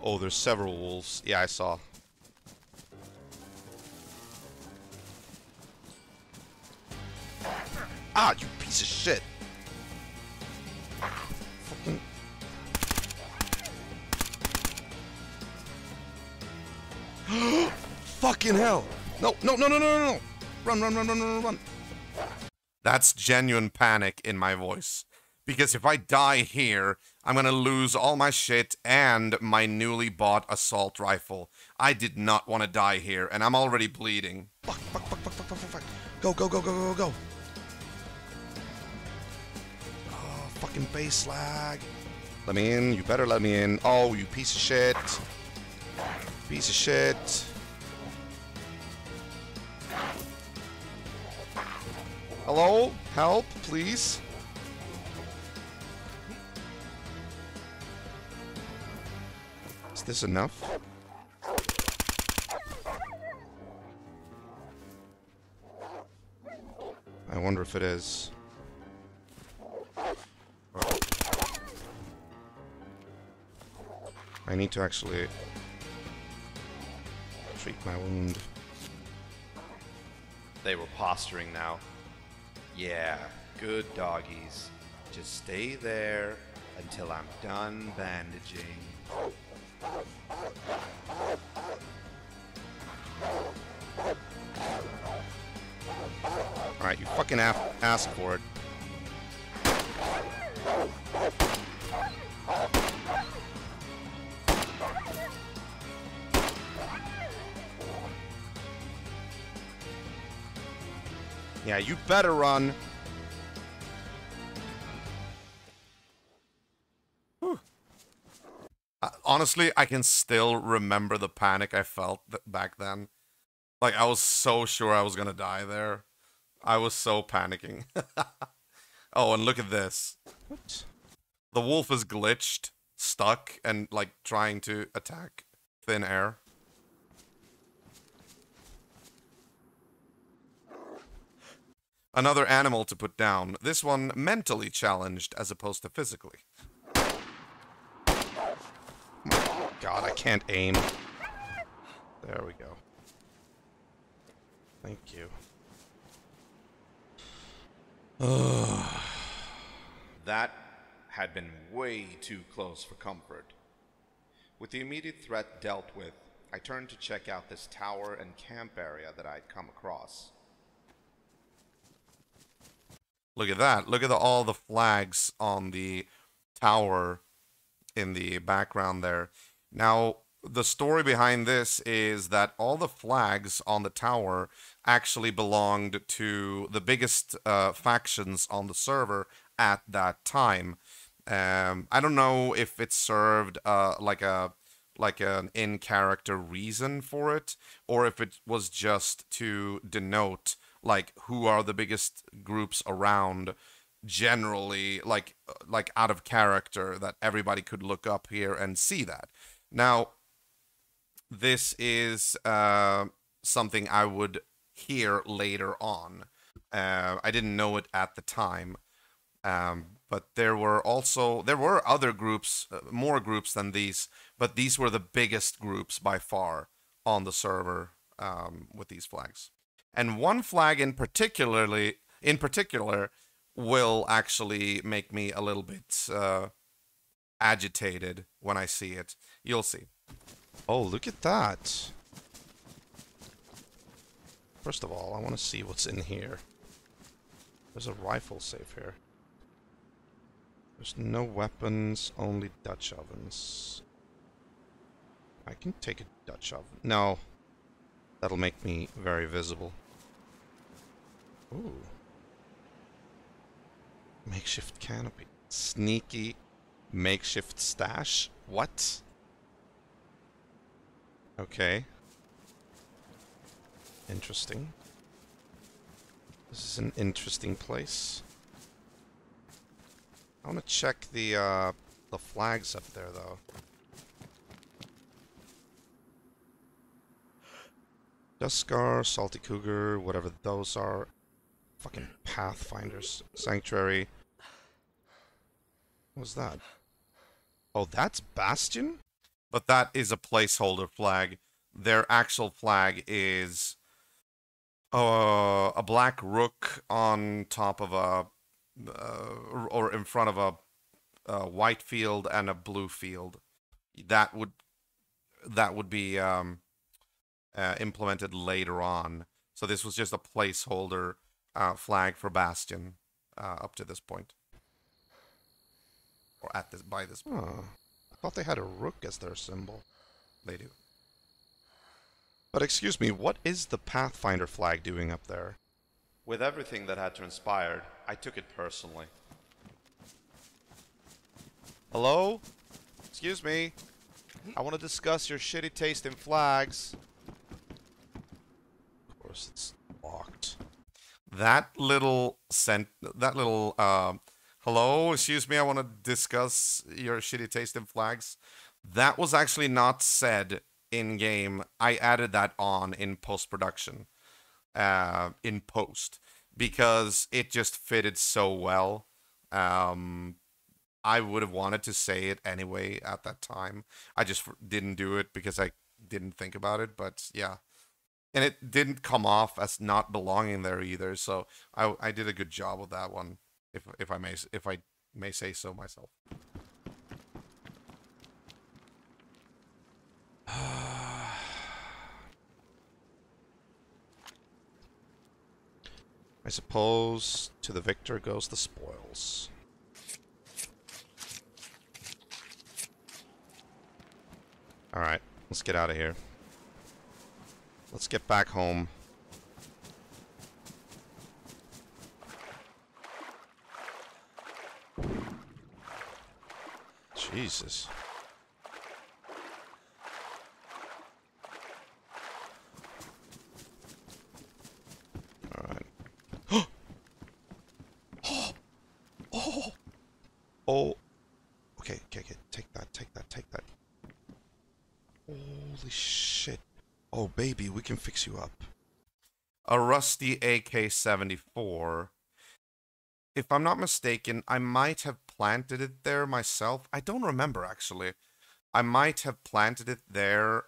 Oh, there's several wolves. Yeah, I saw. Ah, you piece of shit. Fucking... Fucking hell. No, no, no, no, no, no, no. Run, run, run, run, run, run. That's genuine panic in my voice. Because if I die here, I'm gonna lose all my shit and my newly bought assault rifle. I did not want to die here, and I'm already bleeding. Fuck, fuck, fuck, fuck, fuck, fuck, fuck, fuck. Go, go, go, go, go, go. Oh, fucking base lag. Let me in. You better let me in. Oh, you piece of shit. Piece of shit. Hello? Help, please? Is this enough? I wonder if it is. I need to actually treat my wound. They were posturing now. Yeah, good doggies. Just stay there until I'm done bandaging. Alright, you fucking ask for it. Yeah, you better run. Honestly, I can still remember the panic I felt back then. Like, I was so sure I was gonna die there. I was so panicking. Oh, and look at this. What? The wolf is glitched, stuck, and, like, trying to attack thin air. Another animal to put down. This one mentally challenged as opposed to physically. God, I can't aim. There we go. Thank you. That had been way too close for comfort. With the immediate threat dealt with, I turned to check out this tower and camp area that I'd come across. Look at that. Look at all the flags on the tower in the background there. Now, the story behind this is that all the flags on the tower actually belonged to the biggest factions on the server at that time. I don't know if it served like an in-character reason for it, or if it was just to denote like who are the biggest groups around generally, like out of character, that everybody could look up here and see that. Now, this is something I would hear later on. I didn't know it at the time, but there were other groups, more groups than these, but these were the biggest groups by far on the server with these flags. And one flag in particular will actually make me a little bit agitated when I see it. You'll see. Oh, look at that. First of all, I want to see what's in here. There's a rifle safe here. There's no weapons, only Dutch ovens. I can take a Dutch oven. No. That'll make me very visible. Ooh. Makeshift canopy. Sneaky makeshift stash? What? Okay. Interesting. This is an interesting place. I want to check the flags up there, though. Duskar, Salty Cougar, whatever those are. Fucking Pathfinders. Sanctuary. What was that? Oh, that's Bastion? But that is a placeholder flag. Their actual flag is a black rook on top of a or in front of a white field and a blue field. That would be implemented later on. So this was just a placeholder flag for Bastion up to this point, or by this point. Oh, I thought they had a rook as their symbol. They do. But excuse me, what is the Pathfinder flag doing up there? With everything that had transpired, I took it personally. Hello? Excuse me. I want to discuss your shitty taste in flags. Of course, it's locked. That little hello, excuse me, I want to discuss your shitty taste in flags. That was actually not said in game. I added that on in post-production, in post, because it just fitted so well. I would have wanted to say it anyway at that time. I just didn't do it because I didn't think about it, but yeah. And it didn't come off as not belonging there either, so I did a good job with that one, if I may say so myself. I suppose to the victor goes the spoils. Alright, let's get out of here. Let's get back home. Jesus. Alright. Oh. Okay. Take that. Holy shit. Oh, baby, we can fix you up. A rusty AK-74. If I'm not mistaken, I might have planted it there myself. I don't remember, actually. I might have planted it there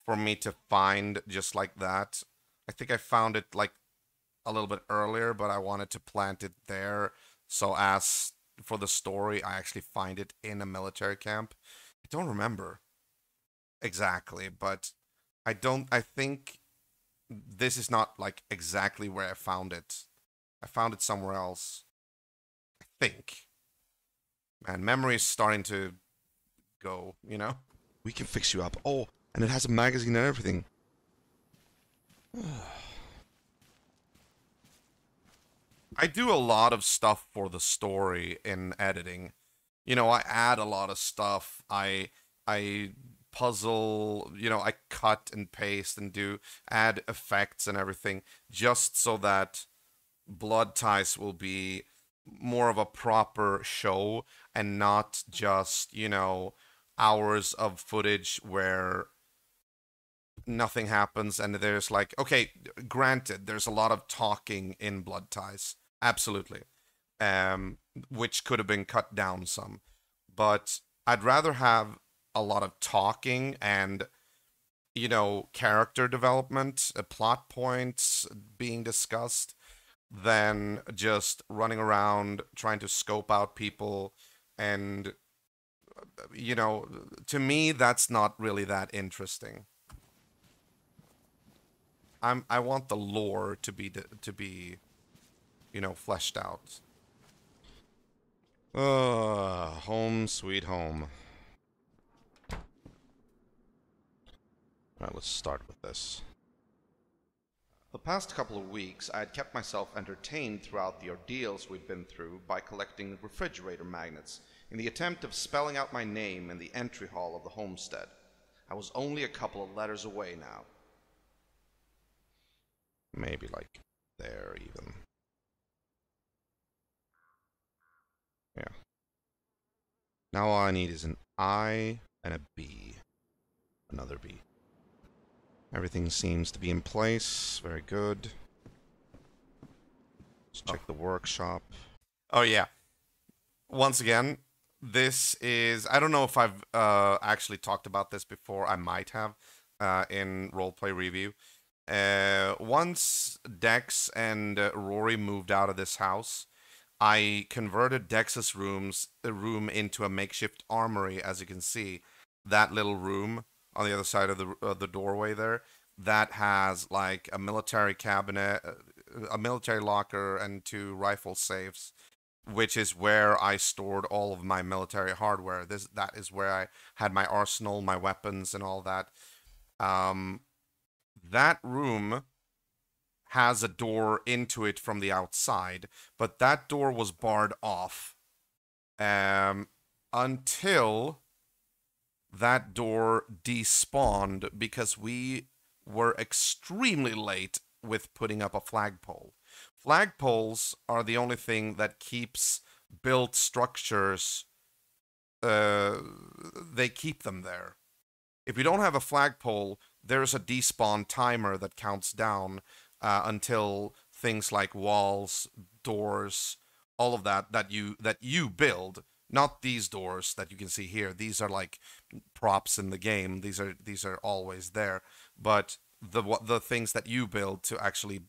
for me to find just like that. I think I found it, like, a little bit earlier, but I wanted to plant it there. So as for the story, I actually find it in a military camp. I don't remember exactly, but I think this is not, like, exactly where I found it. I found it somewhere else. I think. Man, memory is starting to go, you know? We can fix you up. Oh, and it has a magazine and everything. I do a lot of stuff for the story in editing. You know, I add a lot of stuff. I puzzle, you know, I cut and paste and do add effects and everything just so that Blood Ties will be more of a proper show and not just, you know, hours of footage where nothing happens and there's like, okay, granted, there's a lot of talking in Blood Ties. Absolutely. Which could have been cut down some. But I'd rather have a lot of talking and, you know, character development, plot points being discussed than just running around trying to scope out people. And, you know, to me, that's not really that interesting. I want the lore to be, you know, fleshed out. Home sweet home. Alright, let's start with this. The past couple of weeks, I had kept myself entertained throughout the ordeals we'd been through by collecting refrigerator magnets in the attempt of spelling out my name in the entry hall of the homestead. I was only a couple of letters away now. Maybe like there even. Yeah. Now all I need is an I and a B. Another B. Everything seems to be in place. Very good. Let's check the workshop. Oh yeah. Once again, this is... I don't know if I've actually talked about this before. I might have in Roleplay Review. Once Dex and Rory moved out of this house, I converted Dex's room into a makeshift armory, as you can see. That little room on the other side of the doorway there, that has like a military cabinet, a military locker, and 2 rifle safes, which is where I stored all of my military hardware. That is where I had my arsenal, my weapons, and all that. That room has a door into it from the outside, but that door was barred off until that door despawned because we were extremely late with putting up a flagpole. Flagpoles are the only thing that keeps built structures, they keep them there. If you don't have a flagpole, there's a despawn timer that counts down until things like walls, doors, all of that you build. Not these doors that you can see here. These are like props in the game. These are always there. But the things that you build to actually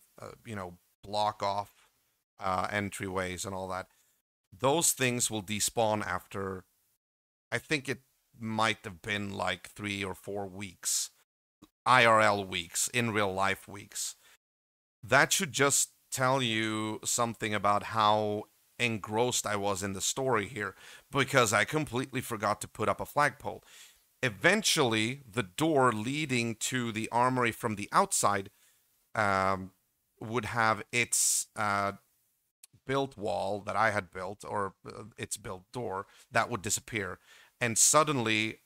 you know, block off entryways and all that, those things will despawn after, I think it might have been like 3 or 4 weeks. IRL weeks, in real life weeks. That should just tell you something about how engrossed I was in the story here, because I completely forgot to put up a flagpole. Eventually, the door leading to the armory from the outside would have its built wall that I had built, or its built door, that would disappear. And suddenly,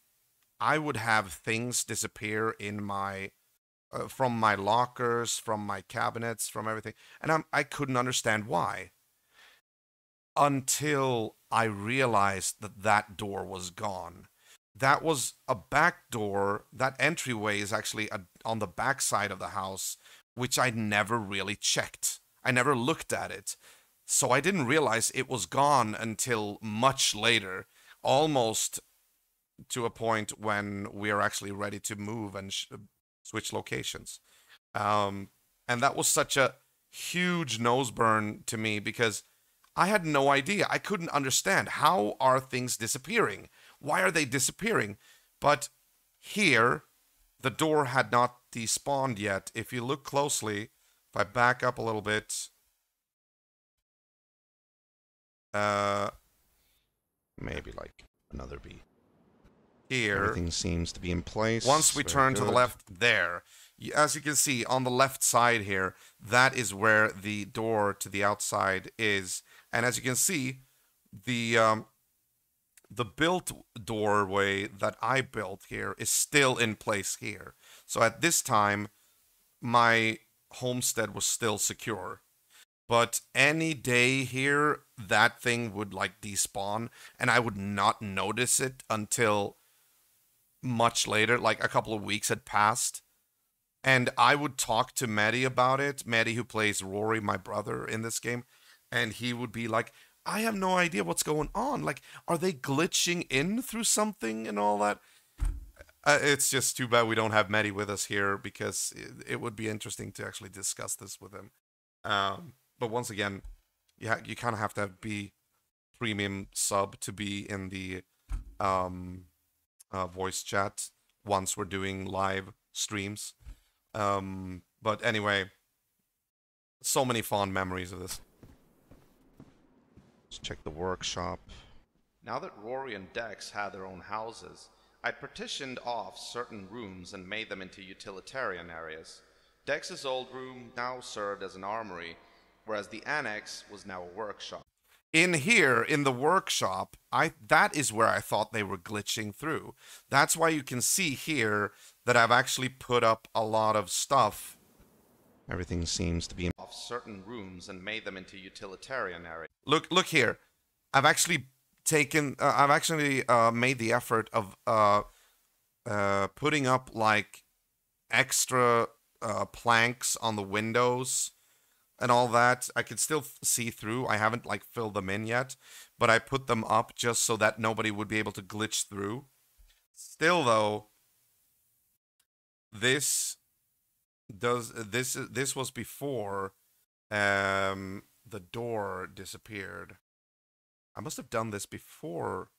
I would have things disappear in my... from my lockers, from my cabinets, from everything. And I couldn't understand why. Until I realized that door was gone. That was a back door. That entryway is actually on the back side of the house, which I never really checked. I never looked at it. So I didn't realize it was gone until much later. Almost to a point when we are actually ready to move and switch locations. And that was such a huge nose burn to me because I had no idea. I couldn't understand. How are things disappearing? Why are they disappearing? But here, the door had not despawned yet. If you look closely, if I back up a little bit, maybe like another B. here. Everything seems to be in place. Once we Very turn to the good. left there, as you can see on the left side here, that is where the door to the outside is. And as you can see, the built doorway that I built here is still in place here. So at this time, my homestead was still secure. But any day here, that thing would like despawn, and I would not notice it until much later, like a couple of weeks had passed. And I would talk to Maddie about it, Maddie who plays Rory, my brother in this game, and he would be like, I have no idea what's going on. Like, are they glitching in through something and all that? It's just too bad we don't have Maddie with us here, because it would be interesting to actually discuss this with him. But once again, you kind of have to be premium sub to be in the voice chat once we're doing live streams. But anyway, so many fond memories of this. Let's check the workshop. Now that Rory and Dex had their own houses, I'd partitioned off certain rooms and made them into utilitarian areas. Dex's old room now served as an armory, whereas the annex was now a workshop. In here, in the workshop, that is where I thought they were glitching through. That's why you can see here that I've actually put up a lot of stuff. Everything seems to be Off certain rooms and made them into utilitarian areas. Look here. I've actually made the effort of putting up like extra planks on the windows and all that. I can still see through. I haven't like filled them in yet, but I put them up just so that nobody would be able to glitch through. Still though, this was before the door disappeared. I must have done this before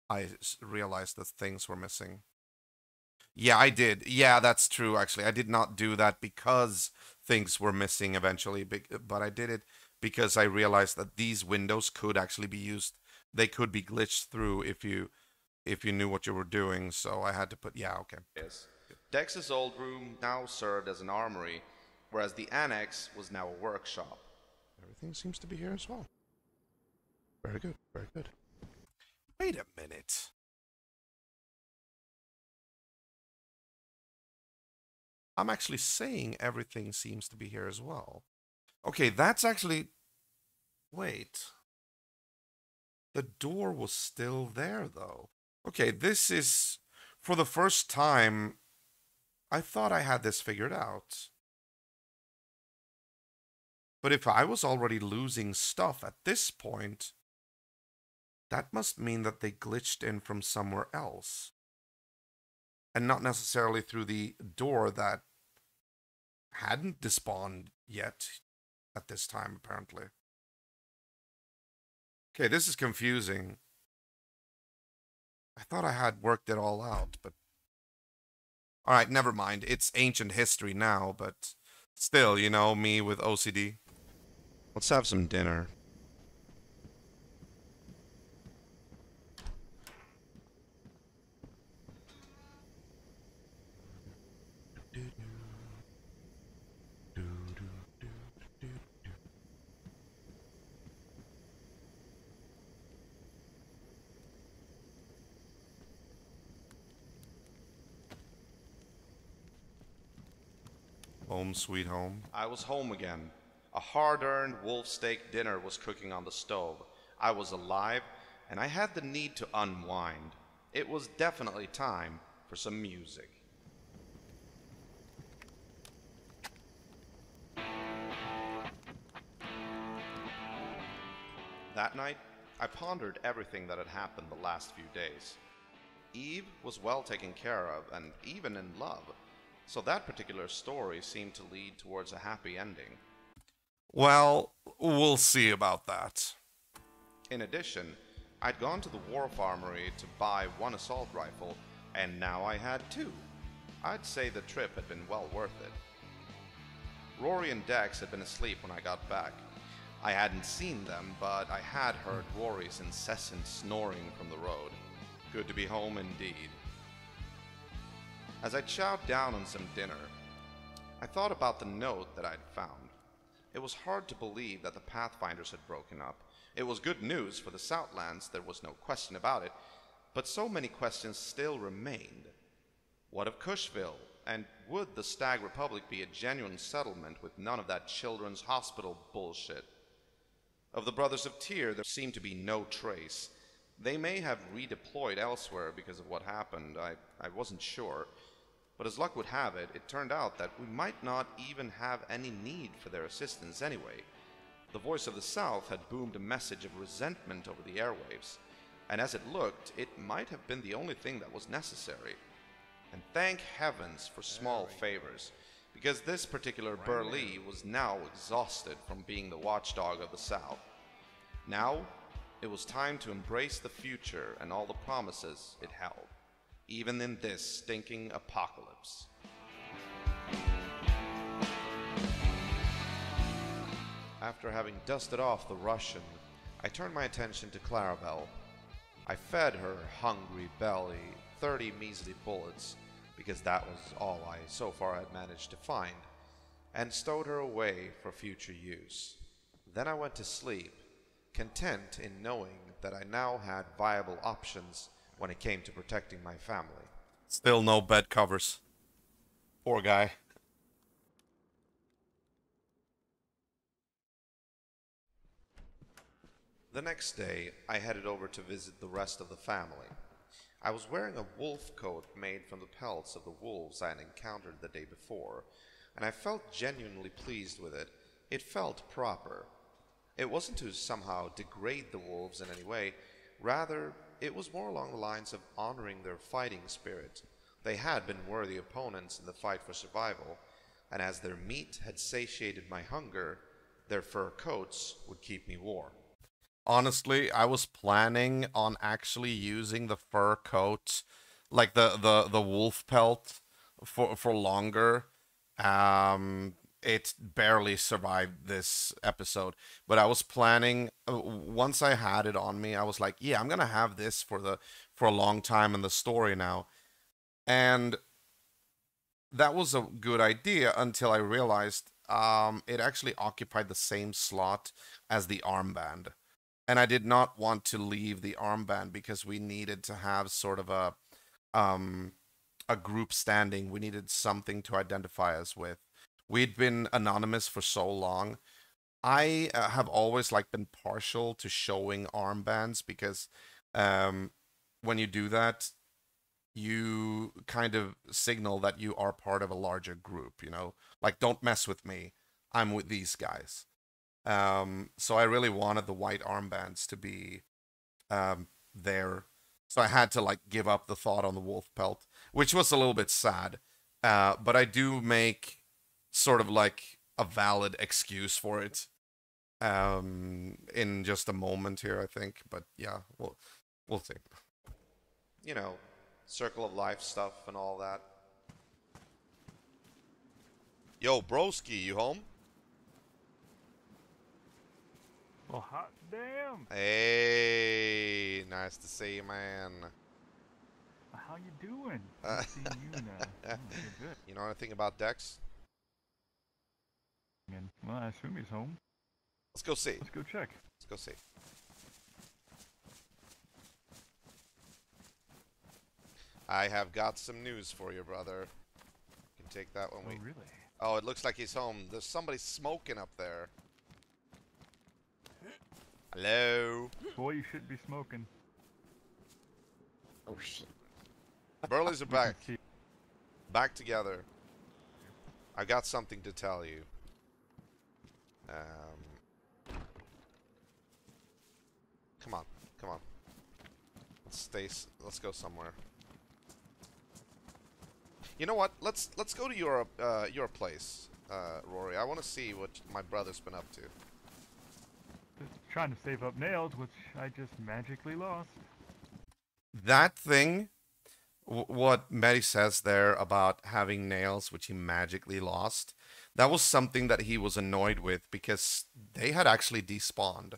I realized that things were missing. Yeah, I did. Yeah, that's true, actually. I did not do that because things were missing eventually, but I did it because I realized that these windows could actually be used. They could be glitched through if you knew what you were doing, so I had to put... Yeah, okay. Yes. Dex's old room now served as an armory, whereas the annex was now a workshop. Everything seems to be here as well. Very good, very good. Wait a minute. I'm actually saying everything seems to be here as well. Okay, that's actually... Wait. The door was still there, though. Okay, this is... For the first time, I thought I had this figured out. But if I was already losing stuff at this point, that must mean that they glitched in from somewhere else. And not necessarily through the door that hadn't despawned yet at this time, apparently. Okay, this is confusing. I thought I had worked it all out, but... Alright, never mind. It's ancient history now, but still, you know, me with OCD. Let's have some dinner. Home sweet home. I was home again. A hard-earned wolf steak dinner was cooking on the stove. I was alive, and I had the need to unwind. It was definitely time for some music. That night, I pondered everything that had happened the last few days. Eve was well taken care of, and even in love, so that particular story seemed to lead towards a happy ending. Well, we'll see about that. In addition, I'd gone to the wharf armory to buy one assault rifle, and now I had two. I'd say the trip had been well worth it. Rory and Dex had been asleep when I got back. I hadn't seen them, but I had heard Rory's incessant snoring from the road. Good to be home indeed. As I chowed down on some dinner, I thought about the note that I'd found. It was hard to believe that the Pathfinders had broken up. It was good news for the Southlands, there was no question about it, but so many questions still remained. What of Cushville? And would the Stag Republic be a genuine settlement with none of that children's hospital bullshit? Of the Brothers of Tyr, there seemed to be no trace. They may have redeployed elsewhere because of what happened, I wasn't sure. But as luck would have it, it turned out that we might not even have any need for their assistance anyway. The voice of the South had boomed a message of resentment over the airwaves, and as it looked, it might have been the only thing that was necessary. And thank heavens for small favors, because this particular Burlee was now exhausted from being the watchdog of the South. Now, it was time to embrace the future and all the promises it held, even in this stinking apocalypse. After having dusted off the Russian, I turned my attention to Clarabelle. I fed her hungry belly 30 measly bullets, because that was all I so far had managed to find, and stowed her away for future use. Then I went to sleep, content in knowing that I now had viable options when it came to protecting my family. Still no bed covers. Poor guy. The next day, I headed over to visit the rest of the family. I was wearing a wolf coat made from the pelts of the wolves I had encountered the day before, and I felt genuinely pleased with it. It felt proper. It wasn't to somehow degrade the wolves in any way, rather, it was more along the lines of honoring their fighting spirit. They had been worthy opponents in the fight for survival, and as their meat had satiated my hunger, their fur coats would keep me warm. Honestly, I was planning on actually using the fur coat, like the wolf pelt, for longer. It barely survived this episode, but I was planning, once I had it on me, I was like, yeah, I'm gonna have this for a long time in the story now. And that was a good idea until I realized it actually occupied the same slot as the armband. And I did not want to leave the armband because we needed to have sort of a group standing. We needed something to identify us with. We'd been anonymous for so long. I have always been partial to showing armbands because when you do that, you kind of signal that you are part of a larger group, you know? Like, don't mess with me. I'm with these guys. So I really wanted the white armbands to be there. So I had to give up the thought on the wolf pelt, which was a little bit sad. But I do make sort of a valid excuse for it in just a moment here, I think. But yeah, we'll see. You know, circle of life stuff and all that. Yo, broski, you home? Well, hot damn! Hey, nice to see you, man. How you doing? I've seen you now. Oh, you're good. You know anything about Dex? Well, I assume he's home. Let's go see. Let's go check. Let's go see. I have got some news for you, brother. You can take that when we... Oh, really? Oh, it looks like he's home. There's somebody smoking up there. Hello? Boy, you should be smoking. Oh shit. Burleys are back. Back together. I got something to tell you. Come on. Come on. Let's go somewhere. You know what? Let's go to your place, Rory. I want to see what my brother's been up to. Just trying to save up nails, which I just magically lost. That thing, what Mary says there about having nails, which he magically lost, that was something that he was annoyed with because they had actually despawned.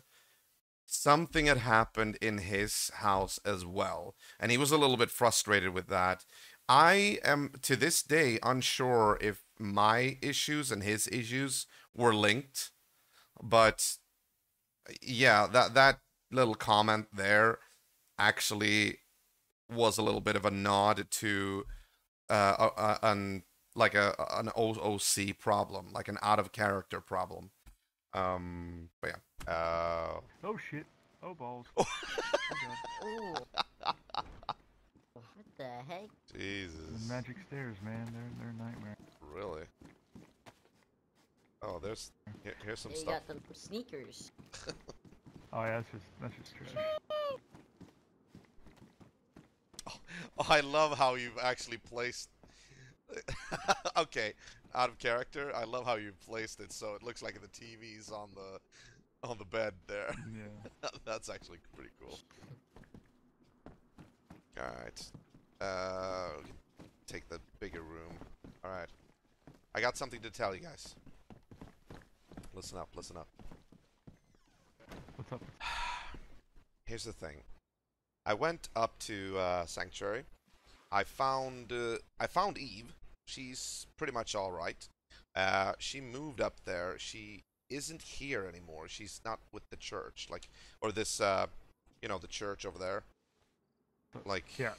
something had happened in his house as well, and he was a little bit frustrated with that. I am to this day unsure if my issues and his issues were linked, but yeah, that little comment there actually was a little bit of a nod to an like an OOC problem, like an out of character problem. But yeah. Oh shit. Oh balls. Ooh. What the heck? Jesus. The magic stairs, man. They're a nightmare. Really? Oh, here's some They stuff. got the sneakers. Oh yeah, that's just trash. Oh, I love how you've actually placed. Okay, out of character. I love how you've placed it so it looks like the TV's on the bed there. Yeah. That's actually pretty cool. All right. Take the bigger room. All right. I got something to tell you guys. Listen up. Listen up. What's up? Here's the thing. I went up to Sanctuary. I found Eve. She's pretty much all right. She moved up there. She isn't here anymore. She's not with the church, like, or this, you know, the church over there. Like, Yeah.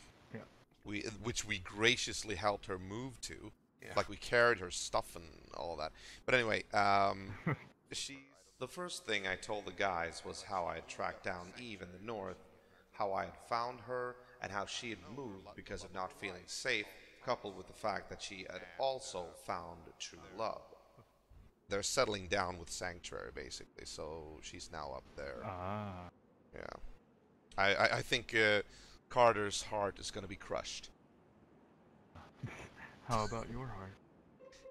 which we graciously helped her move to. Yeah. Like, we carried her stuff and all that. But anyway, the first thing I told the guys was how I had tracked down Eve in the north, how I had found her, and how she had moved because of not feeling safe, coupled with the fact that she had also found true love. They're settling down with Sanctuary, basically, so she's now up there. Ah. Yeah. I think Carter's heart is going to be crushed. How about your heart?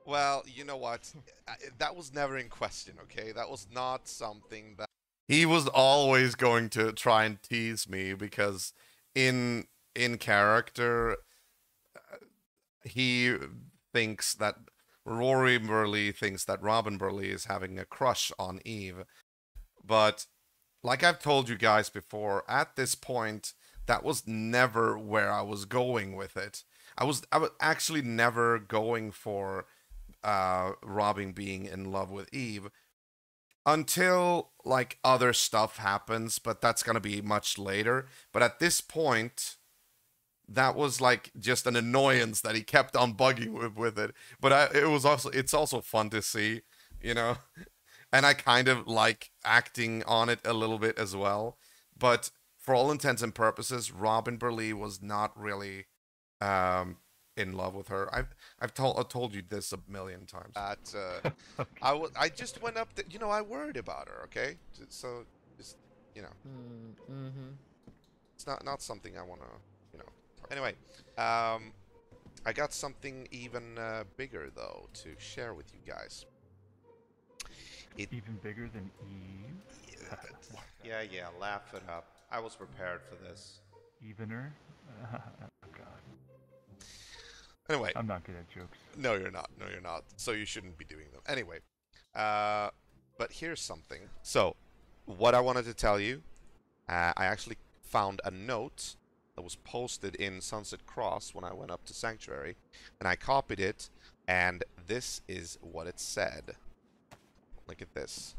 Well, you know what? That was never in question, okay? That was not something that... He was always going to try and tease me because in character, he thinks that Rory Burley thinks that Robin Burley is having a crush on Eve. But like I've told you guys before, at this point, that was never where I was going with it. I was actually never going for Robin being in love with Eve until like other stuff happens, but that's gonna be much later. But at this point, that was like just an annoyance that he kept on bugging with it. But it's also fun to see, you know, and I kind of like acting on it a little bit as well. But for all intents and purposes, Robin Burley was not really in love with her. I've told you this a million times. I just went up. You know, I worried about her. Okay, so just you know, it's not something I want to, you know. Anyway, I got something even bigger though to share with you guys. Even bigger than Eve? Yeah, laugh it up. I was prepared for this. Evener? Oh god. Anyway. I'm not good at jokes. No, you're not. No, you're not. So you shouldn't be doing them. Anyway. But here's something. So, what I wanted to tell you, I actually found a note that was posted in Sunset Cross when I went up to Sanctuary, and I copied it, and this is what it said. Look at this.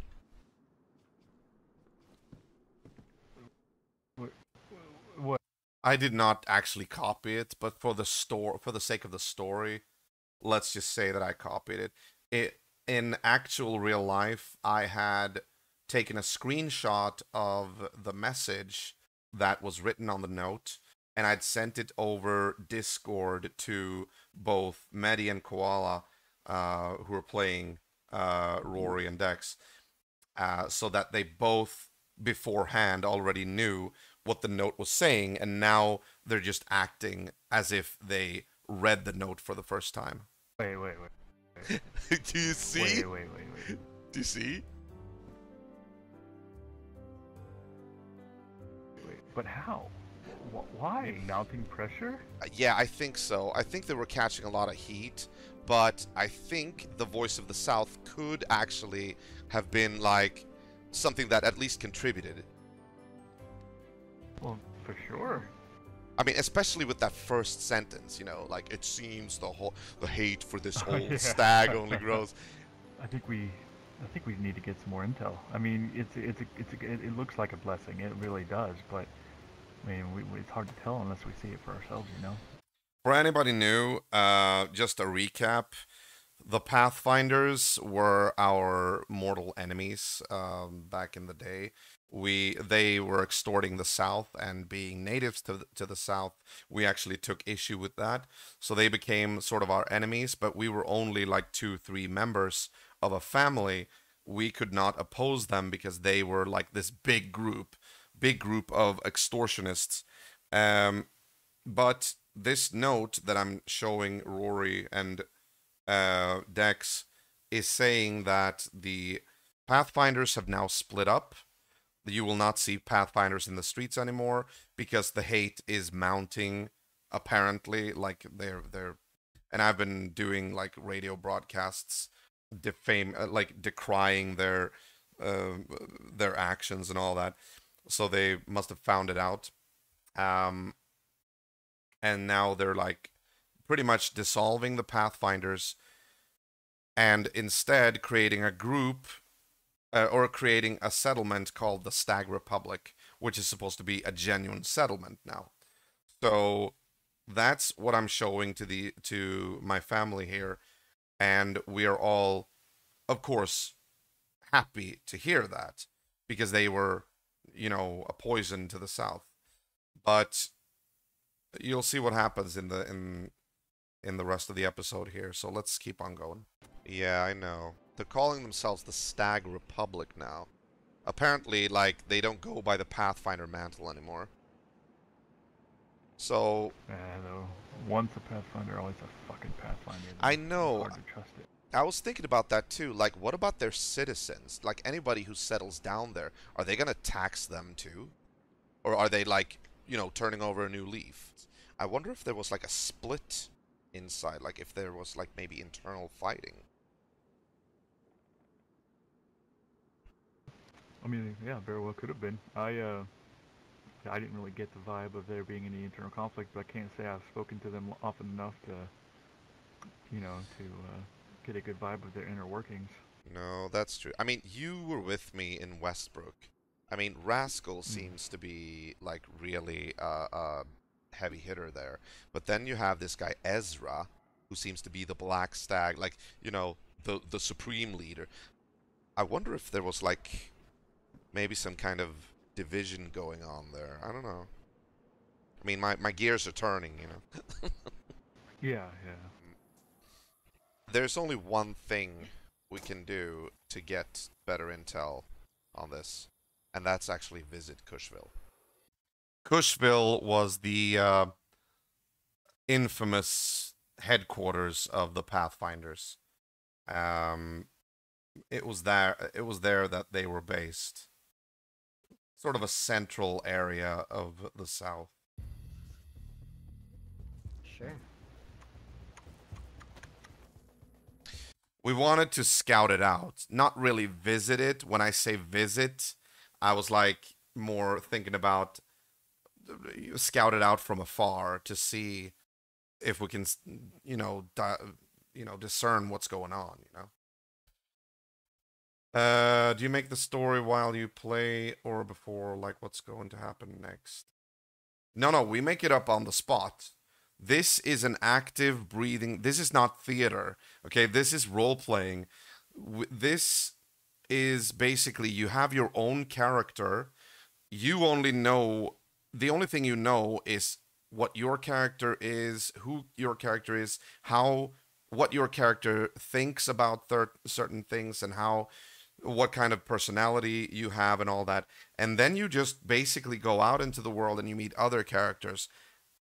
What? I did not actually copy it, but for the sake of the story, let's just say that I copied it. In actual real life, I had taken a screenshot of the message that was written on the note, and I'd sent it over Discord to both Medi and Koala, who were playing Rory and Dex, so that they both beforehand already knew what the note was saying, and now they're just acting as if they read the note for the first time. Wait. Do you see? Wait. Do you see? Wait, but how? Why? Mounting pressure? Yeah, I think so. I think they were catching a lot of heat, but I think the Voice of the South could actually have been like something that at least contributed. for sure. I mean, especially with that first sentence, you know, like it seems the hate for this Oh, old yeah. stag only grows. I think we need to get some more intel. I mean, it looks like a blessing. It really does, but I mean, it's hard to tell unless we see it for ourselves, you know. For anybody new, just a recap. The Pathfinders were our mortal enemies back in the day. They were extorting the South, and being natives to the South, we actually took issue with that. So they became sort of our enemies, but we were only like 2, 3 members of a family. We could not oppose them because they were like this big group of extortionists. But this note that I'm showing Rory and Dex is saying that the Pathfinders have now split up. You will not see Pathfinders in the streets anymore because the hate is mounting. Apparently, like they're, and I've been doing like radio broadcasts, decrying their actions and all that. So they must have found it out. And now they're like pretty much dissolving the Pathfinders and instead creating a group or creating a settlement called the Stag Republic, which is supposed to be a genuine settlement now. So that's what I'm showing to my family here, and we are all, of course, happy to hear that because they were, you know, a poison to the South. But you'll see what happens in the rest of the episode here. So let's keep on going. Yeah, I know. They're calling themselves the Stag Republic now. Apparently, like, they don't go by the Pathfinder mantle anymore. So... though, once a Pathfinder, always a fucking Pathfinder. I know. It's hard to trust it. I was thinking about that too. Like, what about their citizens? Like, anybody who settles down there, are they gonna tax them too? Or are they, like, you know, turning over a new leaf? I wonder if there was, like, a split inside. Like, if there was, like, maybe internal fighting. I mean, yeah, very well could have been. I didn't really get the vibe of there being any internal conflict, but I can't say I've spoken to them often enough to, you know, to get a good vibe of their inner workings. No, that's true. I mean, you were with me in Westbrook. I mean, Rascal seems to be, like, really a heavy hitter there. But then you have this guy, Ezra, who seems to be the Black Stag, like, you know, the supreme leader. I wonder if there was, like, maybe some kind of division going on there. I don't know. I mean, my gears are turning, you know. Yeah. There's only one thing we can do to get better intel on this, and that's actually visit Cushville. Cushville was the infamous headquarters of the Pathfinders. It was there that they were based. Sort of a central area of the South. Sure. We wanted to scout it out, not really visit it. When I say visit, I was like more thinking about scout it out from afar to see if we can, you know, discern what's going on, you know. Do you make the story while you play or before, like what's going to happen next? No, we make it up on the spot. This is an active breathing. This is not theater. Okay, this is role playing. This is basically you have your own character. You only know, the only thing you know is what your character is, who your character is, what your character thinks about certain things, and what kind of personality you have and all that. And then you just basically go out into the world and you meet other characters.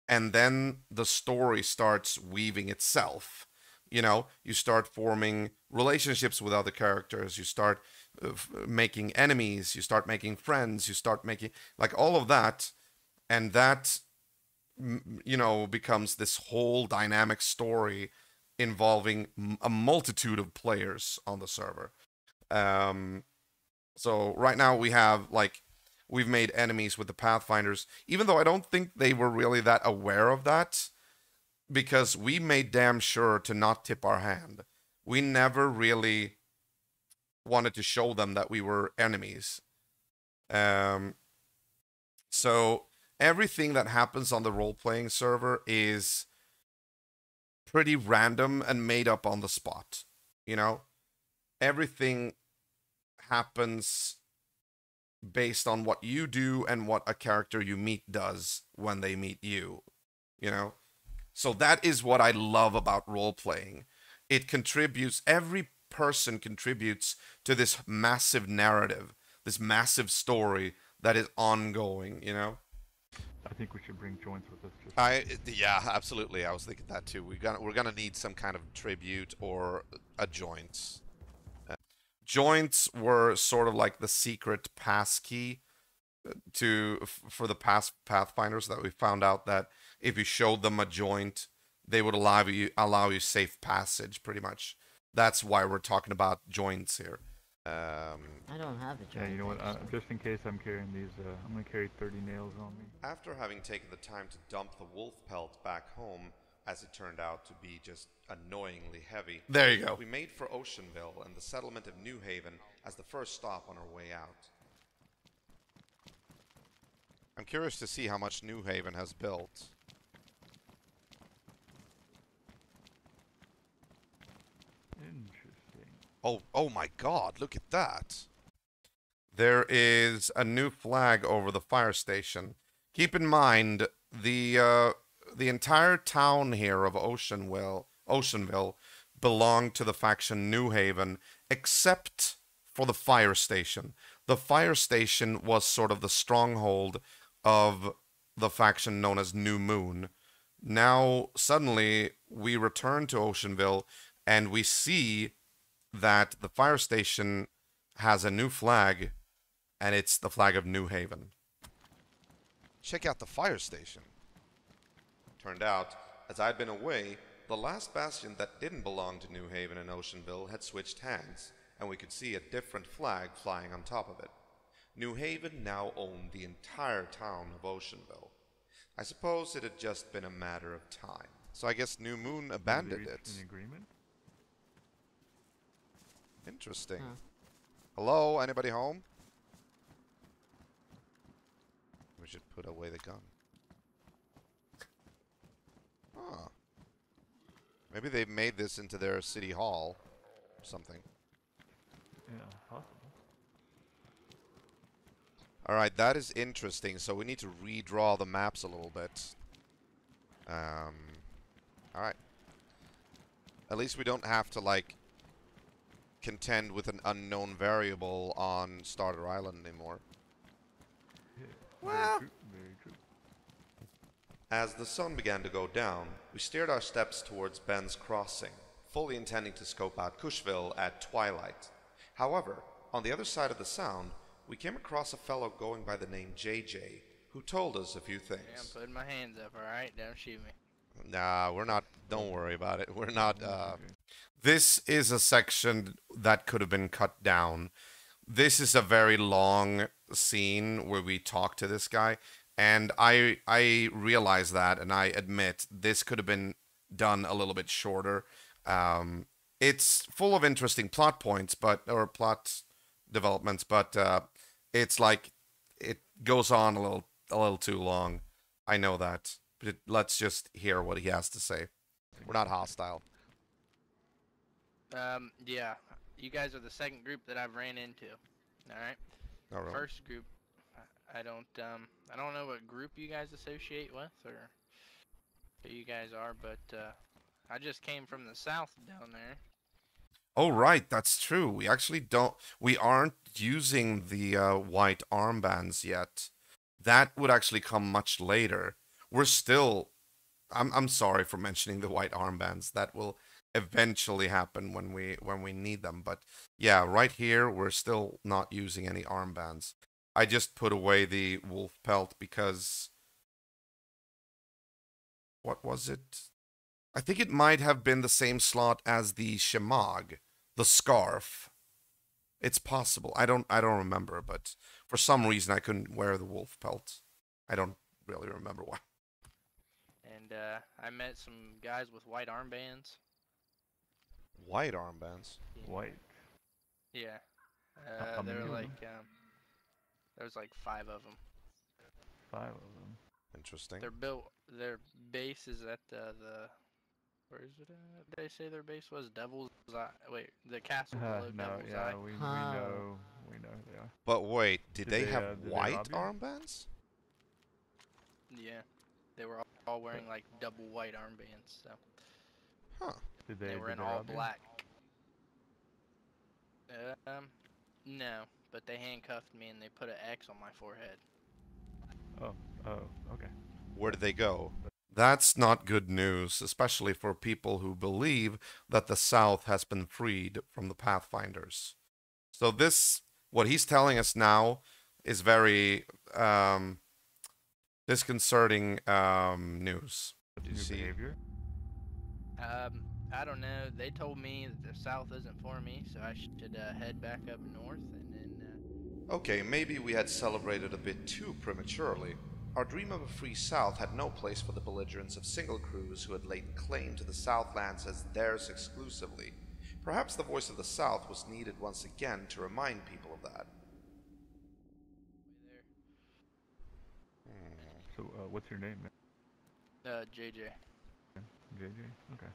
And then the story starts weaving itself. You know, you start forming relationships with other characters. You start making enemies. You start making friends. You start making, like, all of that. And that, you know, becomes this whole dynamic story involving a multitude of players on the server. So right now we have we've made enemies with the Pathfinders, even though I don't think they were really that aware of that, because we made damn sure to not tip our hand. We never really wanted to show them that we were enemies. So everything that happens on the role-playing server is pretty random and made up on the spot, you know? Everything happens based on what you do and what a character you meet does when they meet you, you know? So that is what I love about role-playing. It contributes, every person contributes to this massive narrative, this massive story that is ongoing, you know? I think we should bring joints with us. Yeah, absolutely. I was thinking that too. We're gonna need some kind of tribute or a joint. Joints were sort of like the secret passkey for the past Pathfinders, that we found out that if you showed them a joint, they would allow you safe passage, pretty much. That's why we're talking about joints here. I don't have a joint. Yeah, you know what? Just in case I'm carrying these, I'm gonna carry 30 nails on me. After having taken the time to dump the wolf pelt back home, as it turned out to be just annoyingly heavy, there you go. We made for Oceanville and the settlement of New Haven as the first stop on our way out. I'm curious to see how much New Haven has built. Interesting. Oh my God! Look at that. There is a new flag over the fire station. Keep in mind, the entire town here of Oceanville belonged to the faction New Haven, except for the fire station. The fire station was sort of the stronghold of the faction known as New Moon. Now, suddenly, we return to Oceanville, and we see that the fire station has a new flag, and it's the flag of New Haven. Check out the fire station. Turned out, as I'd been away, the last bastion that didn't belong to New Haven and Oceanville had switched hands, and we could see a different flag flying on top of it. New Haven now owned the entire town of Oceanville. I suppose it had just been a matter of time. So I guess New Moon abandoned it. An agreement? Interesting. Huh. Hello? Anybody home? We should put away the gun. Huh. Maybe they've made this into their city hall or something. Yeah, possible. Alright, that is interesting. So we need to redraw the maps a little bit. Alright. At least we don't have to, like, contend with an unknown variable on Starter Island anymore. Yeah. Well, Very true. as the sun began to go down, we steered our steps towards Ben's Crossing, fully intending to scope out Cushville at twilight. However, on the other side of the sound, we came across a fellow going by the name JJ, who told us a few things. Yeah, I'm putting my hands up, alright? Don't shoot me. Nah, we're not, don't worry about it. We're not, This is a section that could have been cut down. This is a very long scene where we talk to this guy, and I realize that, and I admit this could have been done a little bit shorter. It's full of interesting plot points, or plot developments, but it's like it goes on a little too long. I know that, but let's just hear what he has to say. we're not hostile. Yeah. You guys are the second group that I've ran into. Alright? Oh, really? First group, I don't know what group you guys associate with, or who you guys are, but, I just came from the south down there. Oh, right, that's true. We aren't using the white armbands yet. That would actually come much later. We're still, I'm sorry for mentioning the white armbands. That will eventually happen when we need them. But yeah, right here, we're still not using any armbands. I just put away the wolf pelt because, what was it? I think it might have been the same slot as the shemagh, the scarf. It's possible. I don't remember, but for some reason I couldn't wear the wolf pelt. I don't really remember why. And I met some guys with white armbands. White armbands? Yeah. White. Yeah. How They many were of like, there was like 5 of them. 5 of them. Interesting. Their base is at the where is it at? They say their base was Devil's Eye. Wait, the castle below No, Devil's yeah, Eye. we know who they are. But wait, did they have did they white rob you? armbands? Yeah, they were all wearing like double white armbands. So Huh. they were in did all rob you? black. No, but they handcuffed me and they put an X on my forehead. Oh, okay. Where did they go? That's not good news, especially for people who believe that the South has been freed from the Pathfinders. So what he's telling us now, is very disconcerting news. Did you New see? behavior? I don't know. They told me that the South isn't for me, so I should head back up north and then. Okay, maybe we had celebrated a bit too prematurely. Our dream of a free South had no place for the belligerents of single crews who had laid claim to the Southlands as theirs exclusively. Perhaps the voice of the South was needed once again to remind people of that. So, what's your name, man? JJ. JJ? Okay.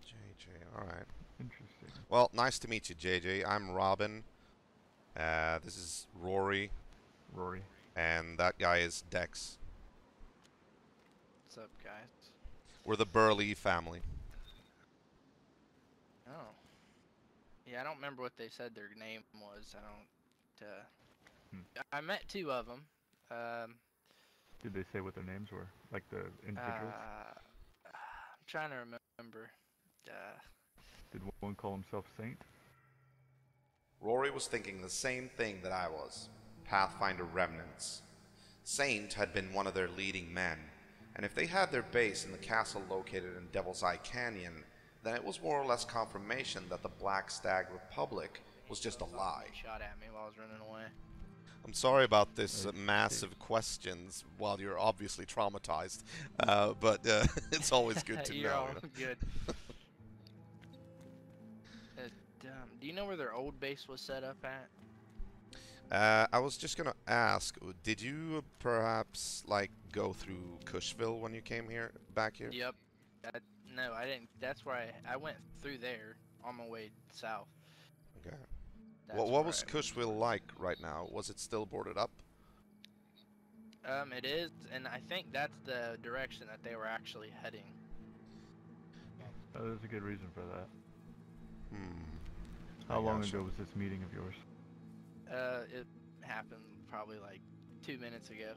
JJ, alright. Interesting. Well, nice to meet you, JJ. I'm Robin. This is Rory. Rory. And that guy is Dex. What's up, guys? We're the Burley family. Oh. Yeah, I don't remember what they said their name was. I don't. I met 2 of them. Did they say what their names were? Like the individuals? I'm trying to remember. Did one call himself Saint? Rory was thinking the same thing that I was. Pathfinder remnants. Saint had been one of their leading men, and if they had their base in the castle located in Devil's Eye Canyon, then it was more or less confirmation that the Black Stag Republic was just a lie. Shot at me while I was running away. I'm sorry about this massive questions while you're obviously traumatized, but it's always good to You're know. all good. Do you know where their old base was set up at? I was just gonna ask, did you perhaps like go through Cushville when you came back here? Yep. No, I didn't. That's where I went through there on my way south. Okay. That's What was Cushville like right now? Was it still boarded up? It is, and I think that's the direction that they were actually heading. Oh, there's a good reason for that. Hmm. How long ago was this meeting of yours? It happened probably like 2 minutes ago.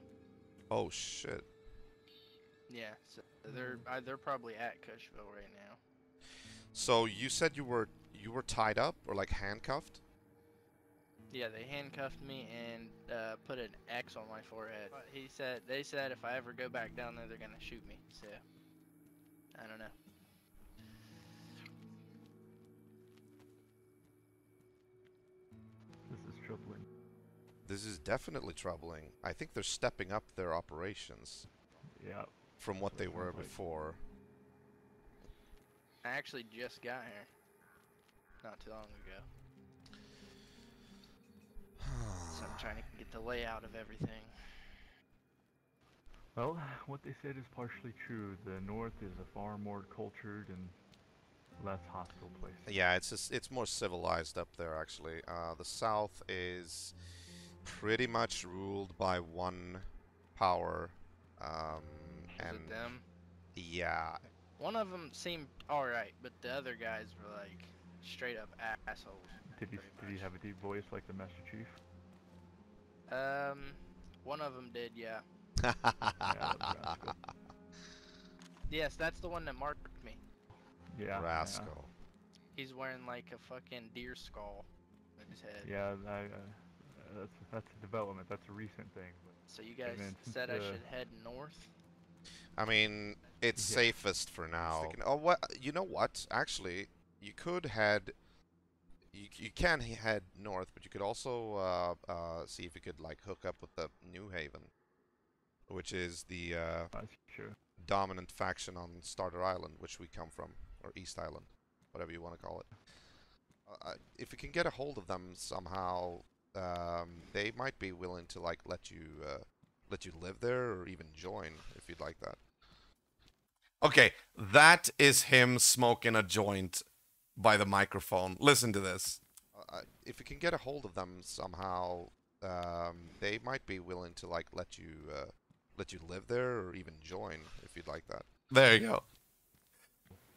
Oh shit. Yeah, so they're probably at Cushville right now. So you said you were tied up or like handcuffed? Yeah, they handcuffed me and put an X on my forehead. They said if I ever go back down there, they're gonna shoot me. So I don't know. This is troubling. This is definitely troubling. I think they're stepping up their operations. Yeah. From what they were before. I actually just got here not too long ago. So I'm trying to get the layout of everything. Well, what they said is partially true. The North is a far more cultured and less hostile place. Yeah, it's more civilized up there actually. The South is pretty much ruled by one power. Is it them? Yeah. One of them seemed alright, but the other guys were like straight up assholes. Did he have a deep voice like the Master Chief? One of them did, yeah. Yeah, rascal. Yes, that's the one that marked me. Yeah. Rascal. Yeah. He's wearing like a fucking deer skull on his head. Yeah, that's a development. That's a recent thing. So you guys said I should head north? I mean, it's safest for now. Oh, what? You know what? Actually, you could head You can head north, but you could also see if you could like hook up with the New Haven, which is the Sure. dominant faction on Starter Island, which we come from, or East Island, whatever you want to call it. If you can get a hold of them somehow, they might be willing to like let you live there or even join if you'd like that. Okay, that is him smoking a joint by the microphone. Listen to this. If you can get a hold of them somehow, they might be willing to like let you live there or even join if you'd like that. There you go.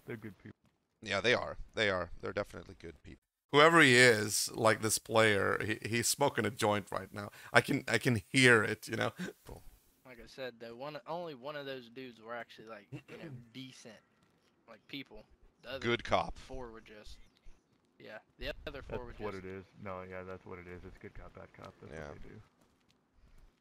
They're good people. Yeah, they are. They are. They're definitely good people. Whoever he is, like this player, he's smoking a joint right now. I can hear it, you know. Like I said, though, only one of those dudes were actually like decent, like people. The other Good cop. Four were just. Yeah, the other four were That's just. what it is. No, yeah, that's what it is. It's good cop, bad cop. That's Yeah. what they do.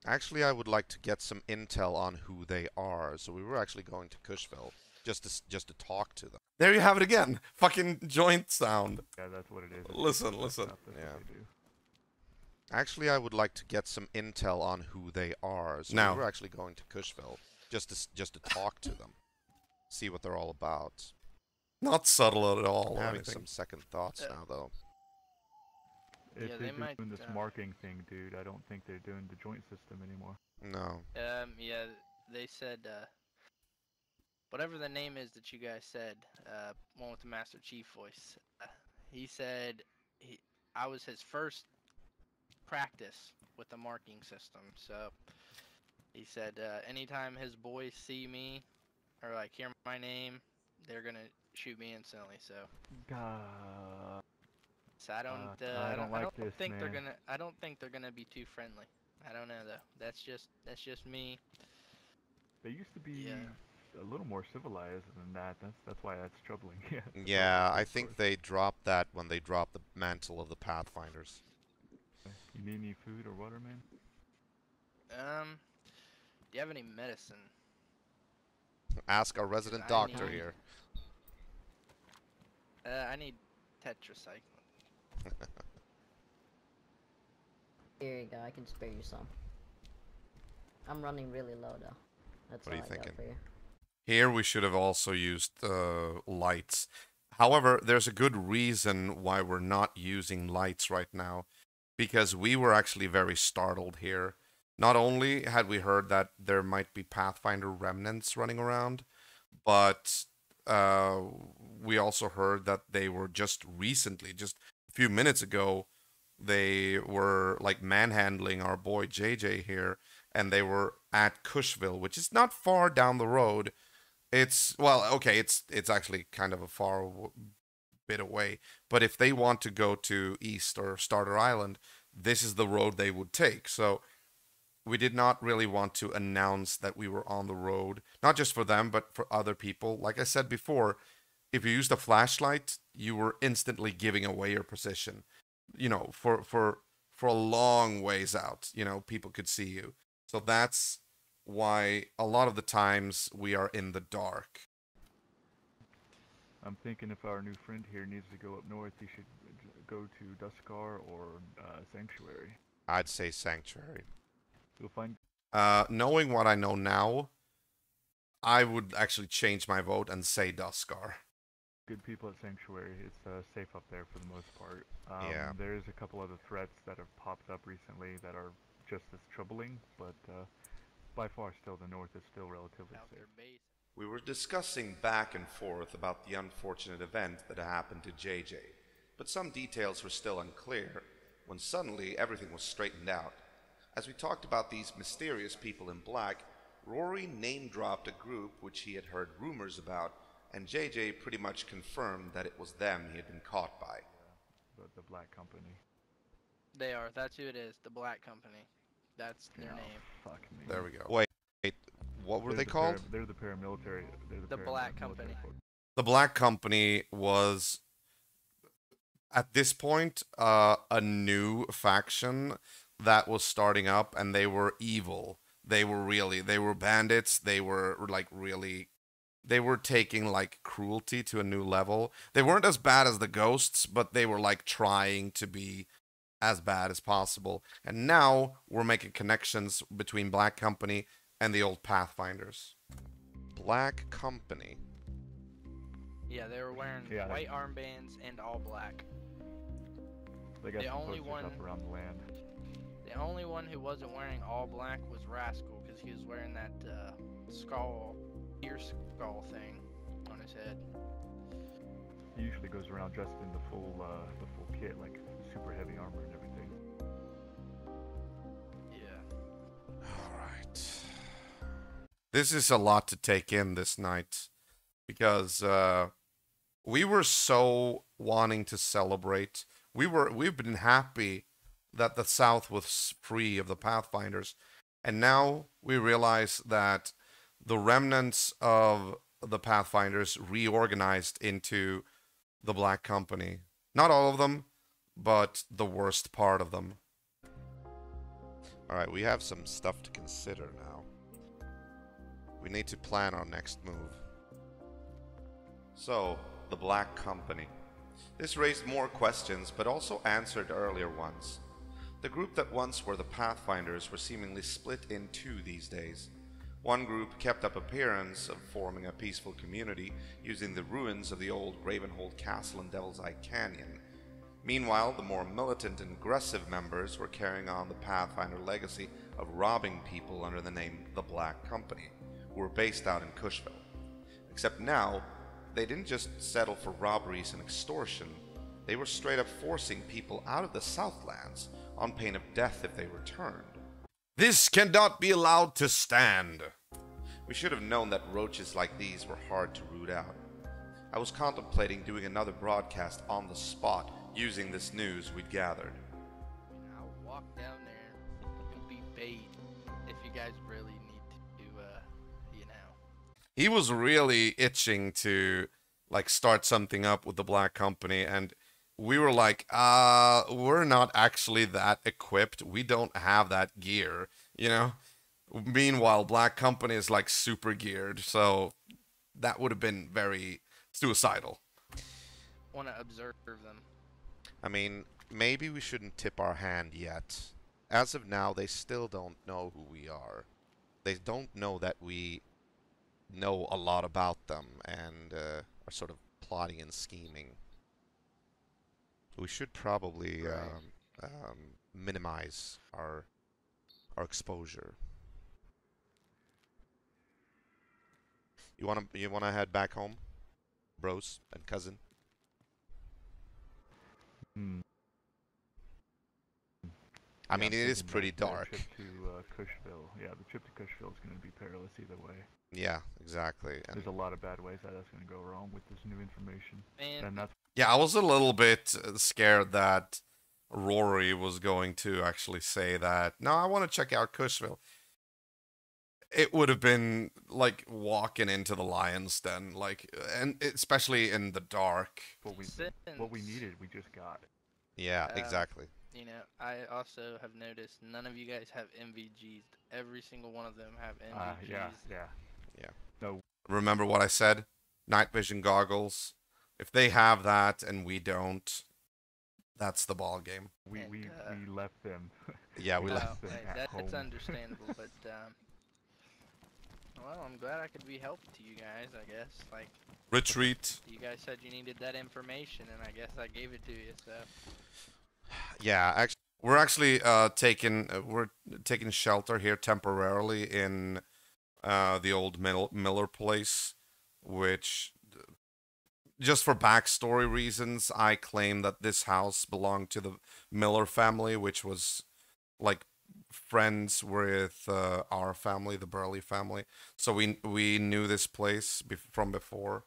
Actually, I would like to get some intel on who they are. So we were actually going to Cushville just to talk to them. There you have it again. Fucking joint sound. Yeah, that's what it is. It's Listen, good cop, listen. bad cop. That's what they do. Actually, I would like to get some intel on who they are. So Now. we were actually going to Cushville just to talk to them, see what they're all about. Not subtle at all. I'm or having anything. some second thoughts now, though. If Yeah, they're they might, doing this marking thing, dude, I don't think they're doing the joint system anymore. No. Yeah, they said whatever the name is that you guys said, one with the Master Chief voice. He said I was his first practice with the marking system. So he said anytime his boys see me or like hear my name, they're gonna shoot me instantly. So. So I don't think they're gonna be too friendly. I don't know though. That's just me. They used to be a little more civilized than that. That's why that's troubling. Yeah, I think they dropped that when they dropped the mantle of the Pathfinders. You need any food or water, man? Do you have any medicine? Ask our resident doctor here. I need tetracycline. Here you go, I can spare you some. I'm running really low though. That's what are you all I thinking? got for you. Here we should have also used lights. However, there's a good reason why we're not using lights right now, because we were actually very startled here. Not only had we heard that there might be Pathfinder remnants running around, but we also heard that they were just recently, just a few minutes ago, they were like manhandling our boy JJ here, and they were at Cushville, which is not far down the road. It's, well, okay, it's actually kind of a far bit away, but if they want to go to East or Starter Island, this is the road they would take. So we did not really want to announce that we were on the road, not just for them, but for other people. Like I said before, if you used a flashlight, you were instantly giving away your position. You know, for a long ways out, you know, people could see you. So that's why a lot of the times we are in the dark. I'm thinking if our new friend here needs to go up north, he should go to Duskar or Sanctuary. I'd say Sanctuary. You'll find. Knowing what I know now, I would actually change my vote and say Duskar. Good people at Sanctuary. It's safe up there for the most part. Yeah. There's a couple other threats that have popped up recently that are just as troubling, but by far still the north is still relatively safe. We were discussing back and forth about the unfortunate event that happened to JJ, but some details were still unclear when suddenly everything was straightened out. As we talked about these mysterious people in black, Rory name-dropped a group which he had heard rumors about, and JJ pretty much confirmed that it was them he had been caught by. The Black Company. They are. That's who it is. The Black Company. That's their name. Fuck me. There we go. Wait, what were they called? They're the paramilitary. They're The Black Company. The Black Company was, at this point, a new faction that was starting up, and they were evil. They were bandits. They were like really they were taking like cruelty to a new level. They weren't as bad as the ghosts, but they were like trying to be as bad as possible. And now we're making connections between Black Company and the old Pathfinders. Black Company. Yeah, they were wearing Yeah, white armbands and all black. They got The some only posters one- up around the land. The only one who wasn't wearing all black was Rascal, because he was wearing that ear skull thing on his head. He usually goes around dressed in the full kit, like super heavy armor and everything. Yeah. Alright. This is a lot to take in this night. Because we were so wanting to celebrate. We've been happy that the South was free of the Pathfinders. And now we realize that the remnants of the Pathfinders reorganized into the Black Company. Not all of them, but the worst part of them. Alright, we have some stuff to consider now. We need to plan our next move. So, the Black Company. This raised more questions, but also answered earlier ones. The group that once were the Pathfinders were seemingly split in two these days. One group kept up appearance of forming a peaceful community using the ruins of the old Ravenhold Castle in Devil's Eye Canyon. Meanwhile, the more militant and aggressive members were carrying on the Pathfinder legacy of robbing people under the name the Black Company, who were based out in Cushville. Except now, they didn't just settle for robberies and extortion, they were straight up forcing people out of the Southlands on pain of death if they returned. This cannot be allowed to stand. We should have known that roaches like these were hard to root out. I was contemplating doing another broadcast on the spot using this news we'd gathered. I'll walk down there and be bait if you guys really need to, He was really itching to like start something up with the Black Company, and we were like, we're not actually that equipped. We don't have that gear, you know? Meanwhile, Black Company is like super geared, so that would have been very suicidal. want to observe them. I mean, maybe we shouldn't tip our hand yet. As of now, they still don't know who we are. They don't know that we know a lot about them and are sort of plotting and scheming. We should probably minimize our exposure. You wanna head back home, bros and cousin? I mean, it is pretty dark. The trip to Cushville. Yeah, the trip to Cushville is going to be perilous either way. Yeah, exactly. And there's a lot of bad ways that that's going to go wrong with this new information. And that's yeah, I was a little bit scared that Rory was going to actually say that, no, I want to check out Cushville. It would have been like walking into the lion's den, like, and especially in the dark. What we needed, we just got. Yeah, exactly. You know, I also have noticed none of you guys have MVGs. Every single one of them have MVGs. Yeah. No. Remember what I said? Night vision goggles. If they have that and we don't, that's the ball game. We left them. Yeah, we left them at home. That's understandable, but well, I'm glad I could be help to you guys. I guess like retreat. You guys said you needed that information, and I guess I gave it to you. So. Yeah, actually, we're actually taking shelter here temporarily in the old Miller place, which, just for backstory reasons, I claim that this house belonged to the Miller family, which was like friends with our family, the Burley family. So we knew this place from before.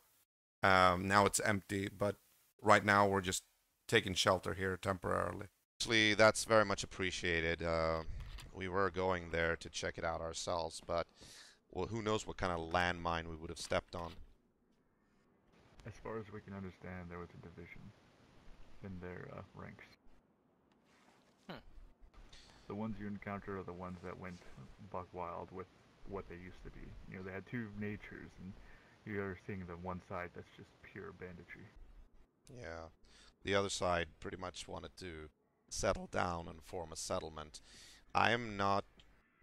Now it's empty, but right now we're just taking shelter here temporarily. Actually, that's very much appreciated. We were going there to check it out ourselves, but well, who knows what kind of landmine we would have stepped on. As far as we can understand, there was a division in their ranks. The ones you encounter are the ones that went buck wild with what they used to be. You know, they had two natures, and You're seeing the one side that's just pure banditry. Yeah. The other side pretty much wanted to settle down and form a settlement. I am not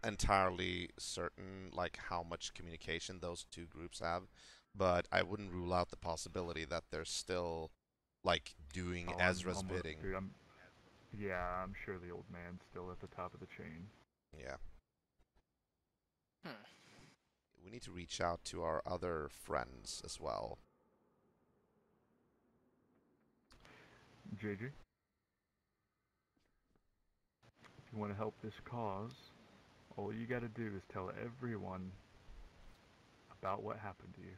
entirely certain like how much communication those two groups have, but I wouldn't rule out the possibility that they're still like doing Oh, Ezra's almost, bidding. dude, yeah, I'm sure the old man's still at the top of the chain. Yeah. Hmm. We need to reach out to our other friends as well. JJ, if you want to help this cause, all you gotta do is tell everyone about what happened to you.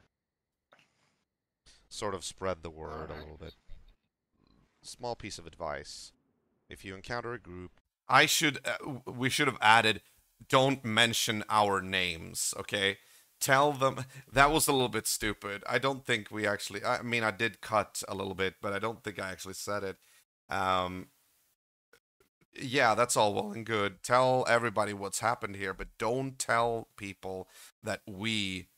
Sort of spread the word a Alright. little bit. Small piece of advice. If you encounter a group, we should have added, don't mention our names, okay? Tell them, that was a little bit stupid. I don't think we actually, I mean, I did cut a little bit, but I don't think I actually said it. Yeah, that's all well and good. Tell everybody what's happened here, but don't tell people that we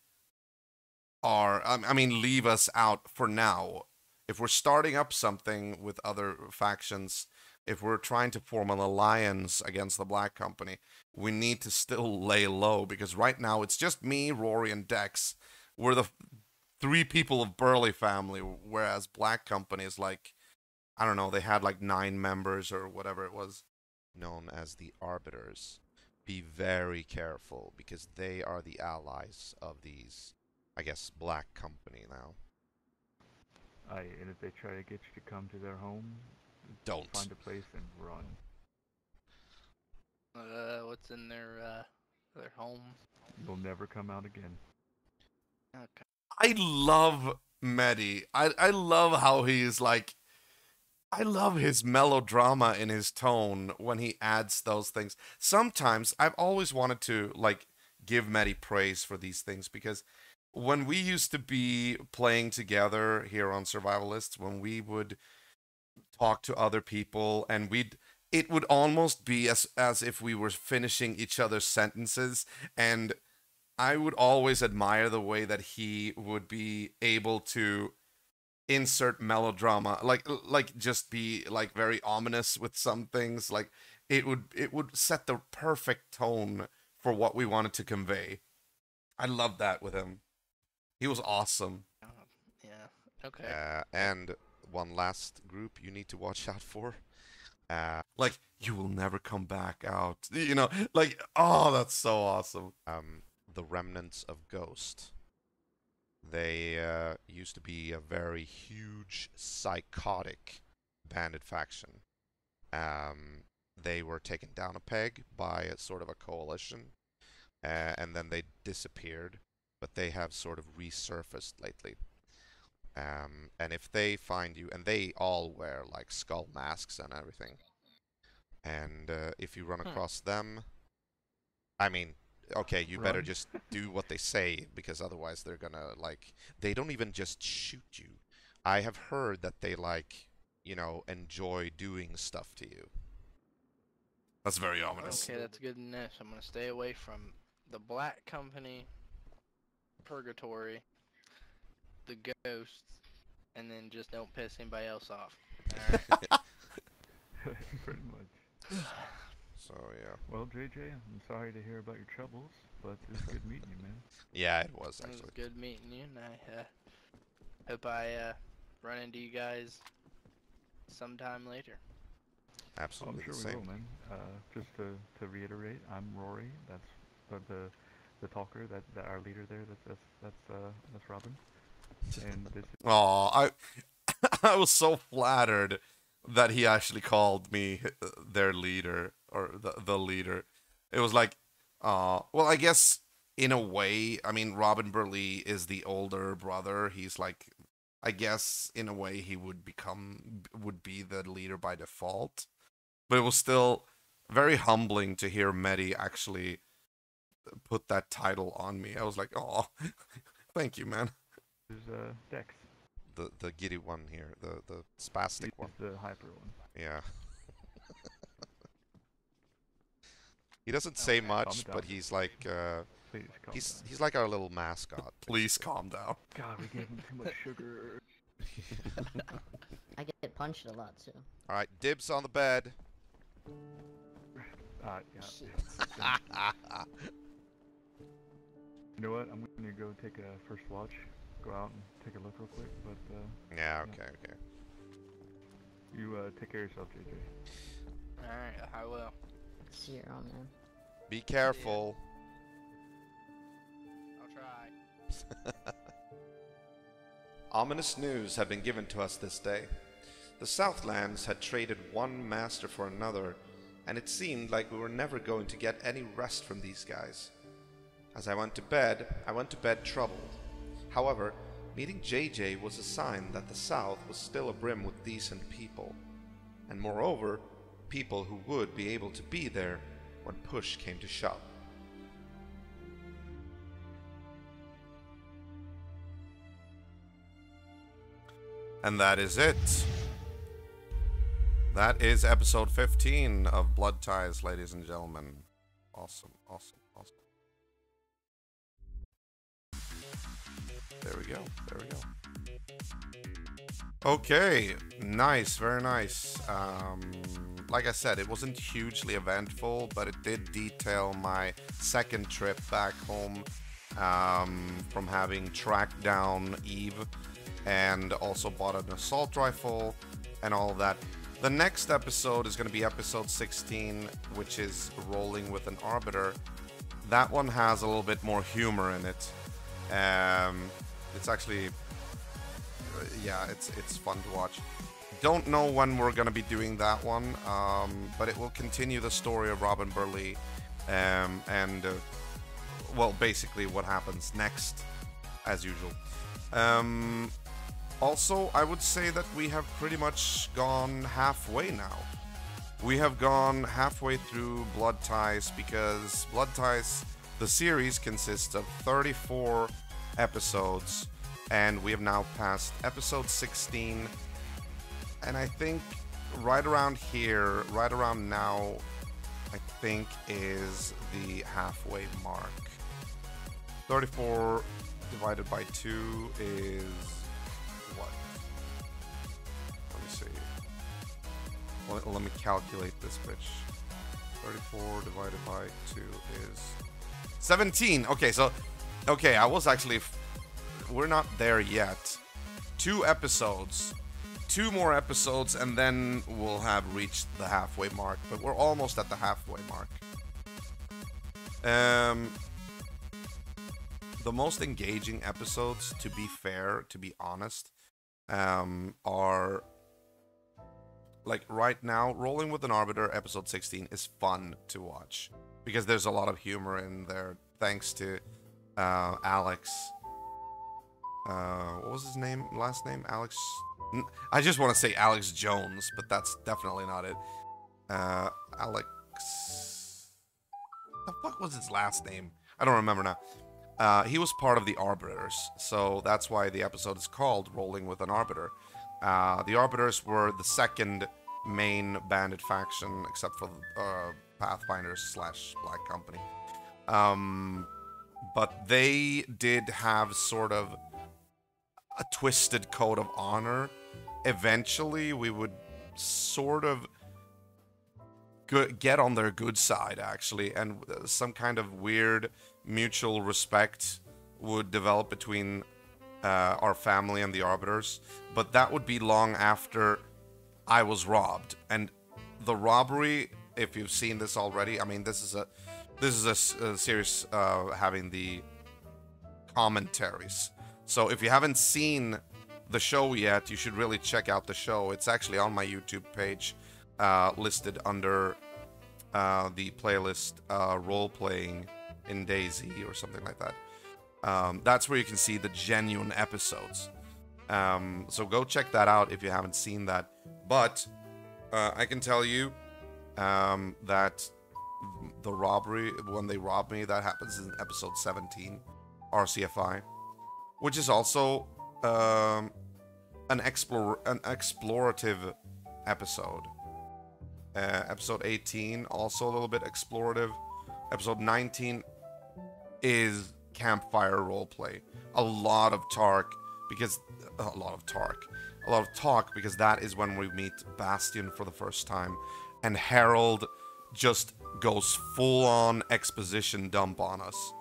are, I mean, leave us out for now. If we're starting up something with other factions, if we're trying to form an alliance against the Black Company, we need to still lay low, because right now it's just me, Rory, and Dex. We're the three people of Burley family, whereas Black Company is like, I don't know, they had like 9 members or whatever it was. known as the Arbiters. Be very careful because they are the allies of these, I guess, Black Company now. And if they try to get you to come to their home, Don't. find a place and run. What's in their home? You'll never come out again. Okay. I love Mehdi. I love how he's like, I love his melodrama in his tone when he adds those things. Sometimes I've always wanted to like give Mehdi praise for these things, because when we used to be playing together here on Survivalists, when we would talk to other people and it would almost be as if we were finishing each other's sentences, and I would always admire the way that he would be able to insert melodrama, like just be like very ominous with some things. Like it would set the perfect tone for what we wanted to convey. I love that with him. He was awesome. Yeah. Okay. And one last group you need to watch out for. Like, you will never come back out. You know, like, oh, that's so awesome. The Remnants of Ghost. They used to be a very huge, psychotic bandit faction. They were taken down a peg by a sort of a coalition, and then they disappeared, but they have sort of resurfaced lately. And if they find you, and they all wear like skull masks and everything, and if you run across them, I mean, okay, you better just do what they say, because otherwise they're gonna like, they don't even just shoot you. I have heard that they like, you know, enjoy doing stuff to you. That's very ominous. Okay, that's good enough. I'm gonna stay away from the Black Company, Purgatory, the Ghosts, and then just don't piss anybody else off. Alright. Pretty much. So yeah. Well, JJ, I'm sorry to hear about your troubles, but it was good meeting you, man. Yeah, it was It was actually. good meeting you, and I hope I run into you guys sometime later. Absolutely I'm sure the we same. will, man. Just to reiterate, I'm Rory. That's the talker. That our leader there. That's Robin. And this is Oh, I was so flattered that he actually called me their leader, or the leader. It was like, well, I guess in a way, I mean, Robin Burley is the older brother. He's like, I guess in a way he would be the leader by default. But it was still very humbling to hear Mehdi actually put that title on me. I was like, oh, thank you, man. is Dex. The giddy one here, the spastic one. He's the hyper one. Yeah. He doesn't say Okay. much, but he's like Please calm down. He's like our little mascot. Please calm down. God, we gave him too much sugar. I get punched a lot too. All right, dibs on the bed. Yeah. You know what? I'm gonna go take a first watch. Go out and take a look real quick. But Yeah. Okay. you take care of yourself, JJ. Alright, I will. See you around, man. Be careful. I'll try. Ominous news had been given to us this day. The Southlands had traded one master for another, and it seemed like we were never going to get any rest from these guys. As I went to bed troubled. However, meeting JJ was a sign that the South was still abrim with decent people, and moreover, people who would be able to be there when push came to shove. And that is it. That is episode 15 of Blood Ties, ladies and gentlemen. Awesome. There we go. Okay, nice, very nice. Like I said, it wasn't hugely eventful, but it did detail my second trip back home from having tracked down Eve and also bought an assault rifle and all of that. The next episode is going to be episode 16, which is Rolling with an Arbiter. That one has a little bit more humor in it. It's actually, yeah, it's fun to watch. Don't know when we're going to be doing that one, but it will continue the story of Robin Burley and, well, basically what happens next, as usual. Also, I would say that we have pretty much gone halfway now. We have gone halfway through Blood Ties because Blood Ties, the series, consists of 34 episodes, and we have now passed episode 16. And I think right around here, right around now, I think is the halfway mark. 34 divided by 2 is what? Let me see. Let me calculate this bitch. 34 divided by 2 is 17. Okay, so I was actually we're not there yet. 2 episodes. 2 more episodes and then we'll have reached the halfway mark, but we're almost at the halfway mark. The most engaging episodes, to be fair, to be honest, are like right now, Rolling with an Arbiter episode 16 is fun to watch because there's a lot of humor in there thanks to Alex. What was his name? Last name? Alex. I just want to say Alex Jones, but that's definitely not it. Alex. The fuck was his last name? I don't remember now. He was part of the Arbiters, so that's why the episode is called Rolling with an Arbiter. The Arbiters were the second main bandit faction, except for Pathfinders / Black Company. But they did have sort of a twisted code of honor. Eventually, we would sort of get on their good side, actually, and some kind of weird mutual respect would develop between our family and the Arbiters, but that would be long after I was robbed. And the robbery, if you've seen this already, I mean, this is a series having the commentaries. So if you haven't seen the show yet, you should really check out the show. It's actually on my YouTube page, listed under the playlist role-playing in Daisy or something like that. That's where you can see the genuine episodes. So go check that out if you haven't seen that. But I can tell you that the robbery, when they rob me, that happens in episode 17, RCFI, which is also an explorative episode. Episode 18, also a little bit explorative. Episode 19, is campfire roleplay. A lot of talk because that is when we meet Bastion for the first time, and Harold just goes full on exposition dump on us,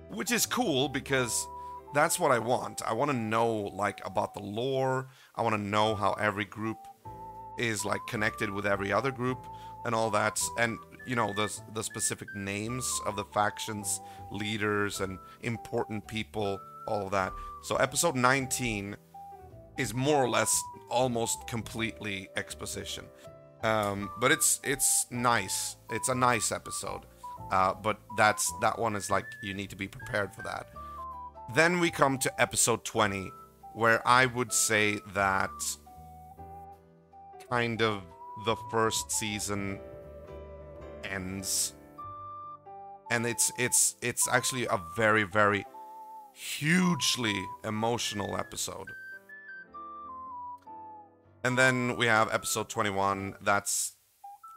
which is cool because that's what I want. I want to know like about the lore. I want to know how every group is like connected with every other group and all that, and you know the specific names of the factions, leaders, and important people, all of that. So episode 19 is more or less almost completely exposition, but it's nice. It's a nice episode, but that one is like you need to be prepared for that. Then we come to episode 20, where I would say that kind of the first season ends, and it's actually a very, very hugely emotional episode. And then we have episode 21. That's,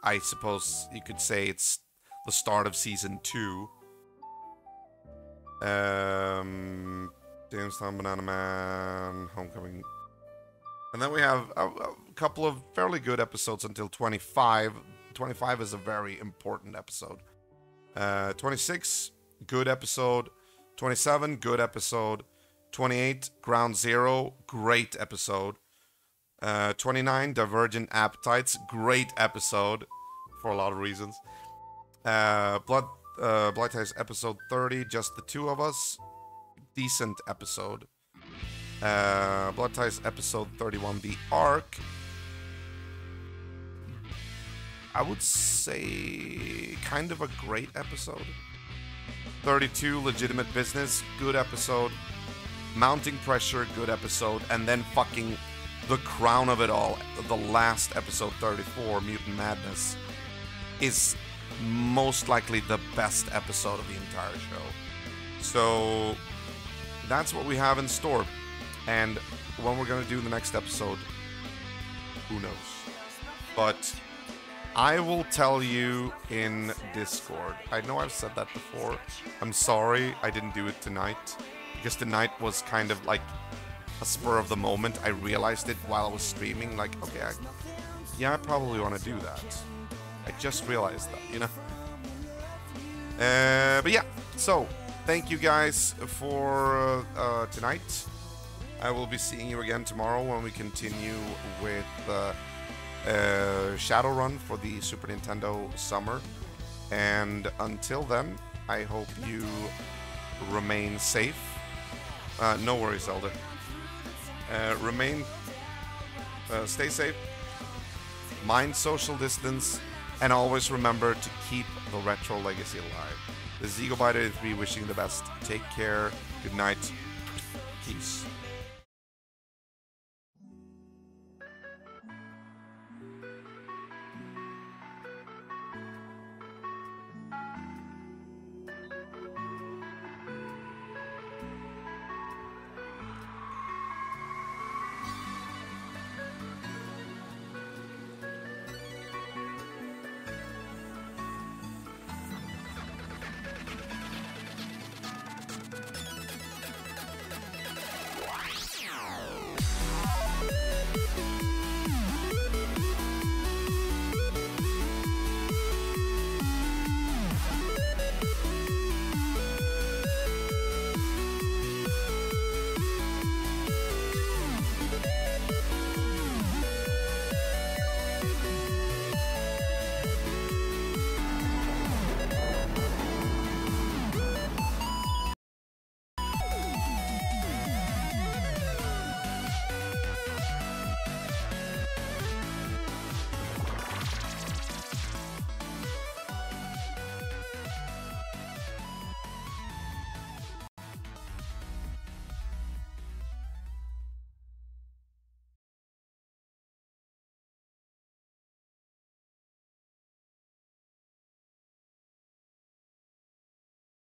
I suppose you could say, it's the start of season 2. Jamestown, Banana Man, Homecoming. And then we have a couple of fairly good episodes until 25. 25 is a very important episode. 26, good episode. 27, good episode. 28, Ground Zero, great episode. 29, Divergent Appetites, great episode for a lot of reasons. Blood Ties episode 30, Just the Two of Us, decent episode. Blood Ties episode 31, The Ark, I would say kind of a great episode. 32, Legitimate Business, good episode. Mounting Pressure, good episode. And then fucking the crown of it all, the last episode, 34, Mutant Madness, is most likely the best episode of the entire show. So that's what we have in store. And when we're going to do the next episode, who knows? But I will tell you in Discord. I know I've said that before. I'm sorry I didn't do it tonight, because tonight was kind of like a spur of the moment. I realized it while I was streaming, like, okay, I probably want to do that. I just realized that, you know? But yeah, so thank you guys for tonight. I will be seeing you again tomorrow when we continue with Shadowrun for the Super Nintendo Summer. And until then, I hope you remain safe. No worries, Zelda. Stay safe, mind social distance, and always remember to keep the retro legacy alive. This is EagleBiter 3 wishing you the best. Take care. Good night. Peace.